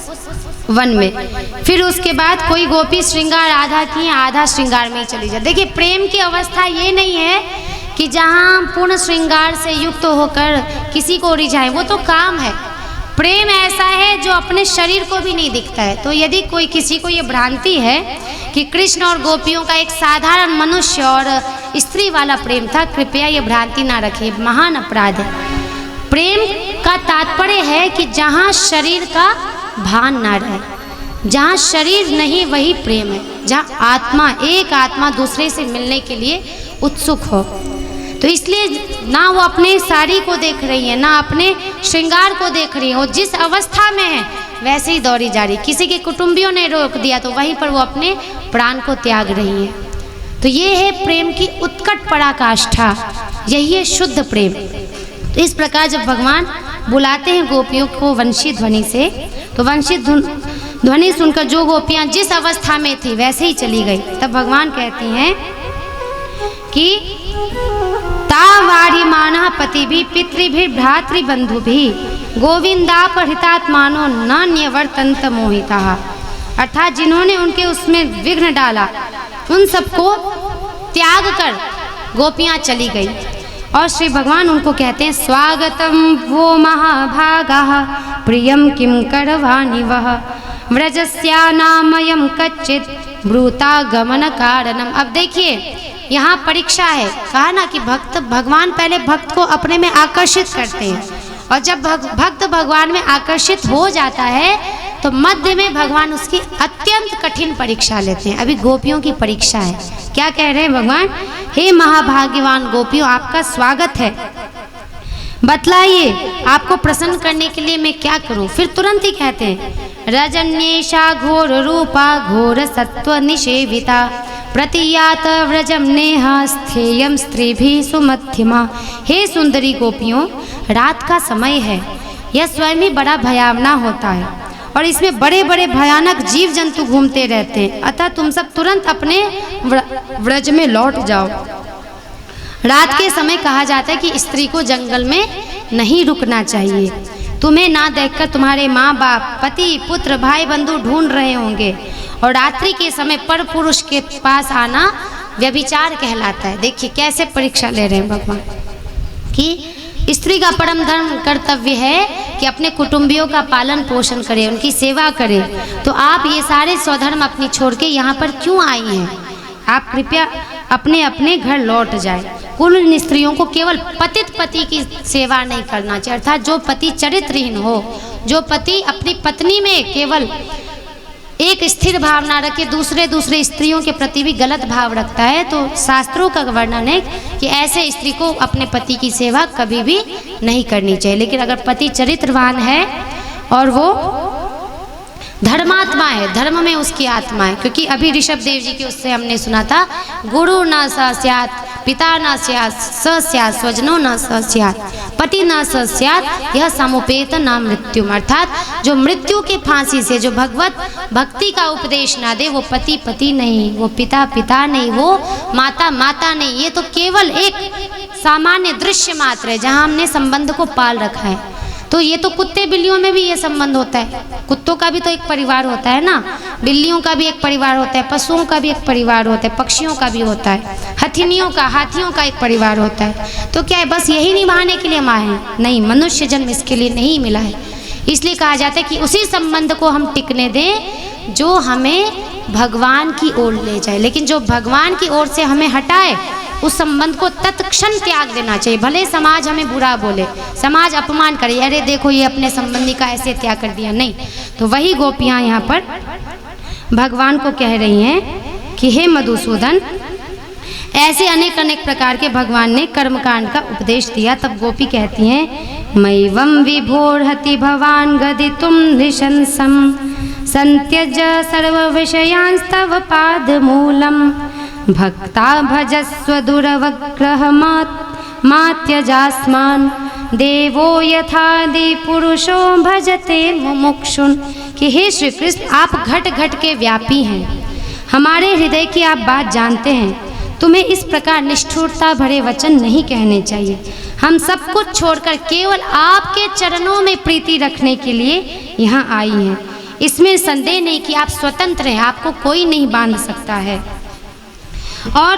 S1: वन में। फिर उसके बाद कोई गोपी श्रृंगार आधा की आधा श्रृंगार में ही चली जाती। देखिए प्रेम की अवस्था ये नहीं है कि जहाँ पूर्ण श्रृंगार से युक्त होकर किसी को रिझाए, वो तो काम है। प्रेम ऐसा है जो अपने शरीर को भी नहीं दिखता है। तो यदि कोई किसी को ये भ्रांति है कि कृष्ण और गोपियों का एक साधारण मनुष्य और स्त्री वाला प्रेम था, कृपया ये भ्रांति ना रखिए, महान अपराध है। प्रेम का तात्पर्य है कि जहाँ शरीर का भान ना रहे, जहाँ शरीर नहीं वही प्रेम है। जहाँ आत्मा, एक आत्मा दूसरे से मिलने के लिए उत्सुक हो। तो इसलिए ना वो अपने साड़ी को देख रही है, ना अपने श्रृंगार को देख रही है, वो जिस अवस्था में है वैसे ही दौड़ी जा रही। किसी के कुटुंबियों ने रोक दिया तो वहीं पर वो अपने प्राण को त्याग रही है। तो ये है प्रेम की उत्कट पराकाष्ठा, यही है शुद्ध प्रेम। तो इस प्रकार जब भगवान बुलाते हैं गोपियों को वंशी ध्वनि से, तो वंशी ध्वनि सुनकर जो गोपियाँ जिस अवस्था में थी वैसे ही चली गई। तब भगवान कहती हैं कि तावारिमानः पतिभिः पितृभिः भ्रातृबन्धुभिः गोविन्दापहृतात्मानो न न्यवर्तन्त मोहिताः। अर्थात जिन्होंने उनके उसमें विघ्न डाला उन सबको त्याग कर गोपियाँ चली गई। और श्री भगवान उनको कहते हैं स्वागतम वो महाभागाः प्रियम किम करवाणि वह व्रजस्यानामयं कच्चित् ब्रूता गमन कारणम। अब देखिए यहाँ परीक्षा है, कहा ना कि भगवान पहले भक्त को अपने में आकर्षित करते हैं, और जब भक्त भगवान में आकर्षित हो जाता है तो मध्य में भगवान उसकी अत्यंत कठिन परीक्षा लेते हैं। अभी गोपियों की परीक्षा है। क्या कह रहे हैं भगवान? हे महाभाग्यवान गोपियों, आपका स्वागत है, बतलाइए आपको प्रसन्न करने के लिए मैं क्या करूं। फिर तुरंत ही कहते हैं, रजन्येषा घोर रूपा घोर सत्व निषेविता प्रतियात व्रजम नेहा स्थेयम स्त्रीभिः सुमध्यमा। हे सुंदरी गोपियों, रात का समय है, यह स्वयं ही बड़ा भयावना होता है और इसमें बड़े बड़े भयानक जीव जंतु घूमते रहते हैं, अतः तुम सब तुरंत अपने व्रज में लौट जाओ। रात के समय कहा जाता है कि स्त्री को जंगल में नहीं रुकना चाहिए। तुम्हें ना देखकर तुम्हारे माँ बाप, पति, पुत्र, भाई बंधु ढूंढ रहे होंगे, और रात्रि के समय पर पुरुष के पास आना व्यभिचार कहलाता है। देखिए कैसे परीक्षा ले रहे हैं भगवान कि स्त्री का परम धर्म कर्तव्य है कि अपने कुटुंबियों का पालन पोषण करे, उनकी सेवा करे। तो आप ये सारे स्वधर्म अपनी छोड़ के यहाँ पर क्यों आई हैं? आप कृपया अपने अपने घर लौट जाए। कुल स्त्रियों को केवल पतित पति की सेवा नहीं करना चाहिए, अर्थात जो पति चरित्रहीन हो, जो पति अपनी पत्नी में केवल एक स्थिर भावना रखे, दूसरे स्त्रियों के प्रति भी गलत भाव रखता है, तो शास्त्रों का वर्णन है कि ऐसे स्त्री को अपने पति की सेवा कभी भी नहीं करनी चाहिए। लेकिन अगर पति चरित्रवान है और वो धर्मात्मा है, धर्म में उसकी आत्मा है, क्योंकि अभी ऋषभ देव जी के उससे हमने सुना था, गुरु न स स्यात्, पिता न स्यात्, स स्यात्, स्वजनो न स स्यात्, पति न स स्यात्, यह समुपेत न मृत्युम। अर्थात जो मृत्यु के फांसी से जो भगवत भक्ति का उपदेश ना दे, वो पति पति नहीं, वो पिता पिता नहीं, वो माता माता नहीं, ये तो केवल एक सामान्य दृश्य मात्र है जहाँ हमने संबंध को पाल रखा है। तो ये तो कुत्ते बिल्लियों में भी ये संबंध होता है, कुत्तों का भी तो एक परिवार होता है ना, बिल्लियों का भी एक परिवार होता है, पशुओं का भी एक परिवार होता है, पक्षियों का भी होता है, हथिनियों का, हाथियों का एक परिवार होता है। तो क्या है, बस यही निभाने के लिए हम आए हैं? नहीं, मनुष्य जन्म इसके लिए नहीं मिला है। इसलिए कहा जाता है कि उसी संबंध को हम टिकने दें जो हमें भगवान की ओर ले जाए। लेकिन जो भगवान की ओर से हमें हटाए, उस संबंध को तत्क्षण त्याग देना चाहिए। भले समाज हमें बुरा बोले, समाज अपमान करे, अरे देखो ये अपने संबंधी का ऐसे त्याग कर दिया, नहीं। तो वही गोपियाँ यहाँ पर भगवान को कह रही हैं कि हे मधुसूदन, ऐसे अनेक अनेक प्रकार के भगवान ने कर्मकांड का उपदेश दिया। तब गोपी कहती हैं, मैवं विभोर्हति भवान गदितुं नृशंसं संत्यज सर्व विषयांस्तव पादमूलम् भक्ता भजस्व दुरवग्रह मात्यजास्मान् देवो यथादि पुरुषो भजते मुमुक्षुन्। कि हे श्री कृष्ण, आप घट घट के व्यापी हैं, हमारे हृदय की आप बात जानते हैं। तुम्हें इस प्रकार निष्ठुरता भरे वचन नहीं कहने चाहिए। हम सब कुछ छोड़कर केवल आपके चरणों में प्रीति रखने के लिए यहाँ आई हैं। इसमें संदेह नहीं कि आप स्वतंत्र हैं, आपको कोई नहीं बांध सकता है, और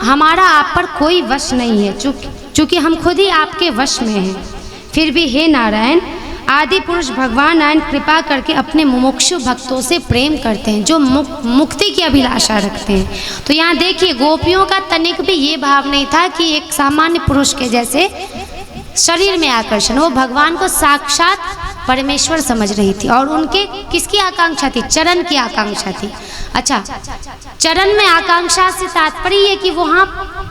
S1: हमारा आप पर कोई वश नहीं है, चूँकि हम खुद ही आपके वश में हैं। फिर भी हे नारायण, आदि पुरुष भगवान नारायण कृपा करके अपने मुमुक्षु भक्तों से प्रेम करते हैं, जो मुक्ति की अभिलाषा रखते हैं। तो यहाँ देखिए, गोपियों का तनिक भी ये भाव नहीं था कि एक सामान्य पुरुष के जैसे शरीर में आकर्षण, वो भगवान को साक्षात परमेश्वर समझ रही थी, और उनके किसकी आकांक्षा थी? चरण की आकांक्षा थी। अच्छा, चरण में आकांक्षा से तात्पर्य है कि वहाँ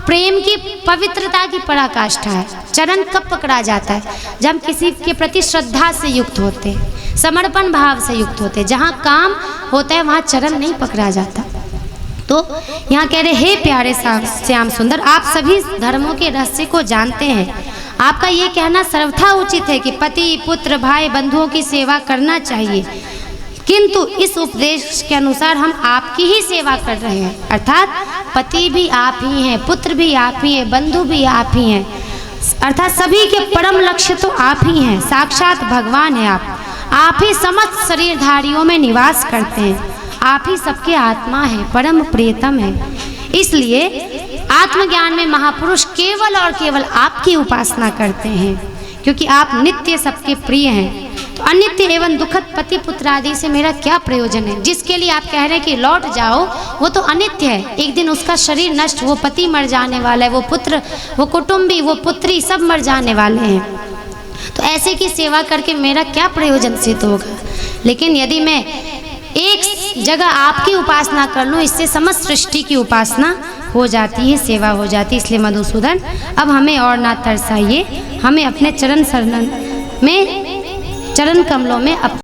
S1: प्रेम की पवित्रता की पराकाष्ठा है। चरण कब पकड़ा जाता है? जब हम किसी के प्रति श्रद्धा से युक्त होते हैं, समर्पण भाव से युक्त होते हैं। जहाँ काम होता है वहाँ चरण नहीं पकड़ा जाता। तो यहाँ कह रहे, हे प्यारे श्याम सुंदर, आप सभी धर्मों के रहस्य को जानते हैं। आपका ये कहना सर्वथा उचित है कि पति, पुत्र, भाई, बंधुओं की सेवा करना चाहिए, किंतु इस उपदेश के अनुसार हम आपकी ही सेवा कर रहे हैं। अर्थात पति भी आप ही हैं, पुत्र भी आप ही हैं, बंधु भी आप ही हैं, अर्थात सभी के परम लक्ष्य तो आप ही हैं, साक्षात भगवान है आप ही समस्त शरीरधारियों में निवास करते हैं, आप ही सबके आत्मा हैं, परम प्रियतम है। इसलिए आत्मज्ञान में महापुरुष केवल और केवल आपकी उपासना करते हैं, क्योंकि आप नित्य सबके प्रिय हैं। तो अनित्य एवं दुखद पति पुत्र आदि से मेरा क्या प्रयोजन है? जिसके लिए आप कह रहे हैं कि लौट जाओ, वो तो अनित्य है, एक दिन उसका शरीर नष्ट, वो पति मर जाने वाला है, वो पुत्र, वो कुटुंबी, वो पुत्री सब मर जाने वाले हैं। तो ऐसे की सेवा करके मेरा क्या प्रयोजन सिद्ध होगा? लेकिन यदि मैं एक जगह आपकी उपासना कर लूँ, इससे समस्त सृष्टि की उपासना हो जाती है, सेवा हो जाती है। इसलिए मधुसूदन अब हमें और ना तरसाइए, हमें अपने चरण शरण में, चरण कमलों में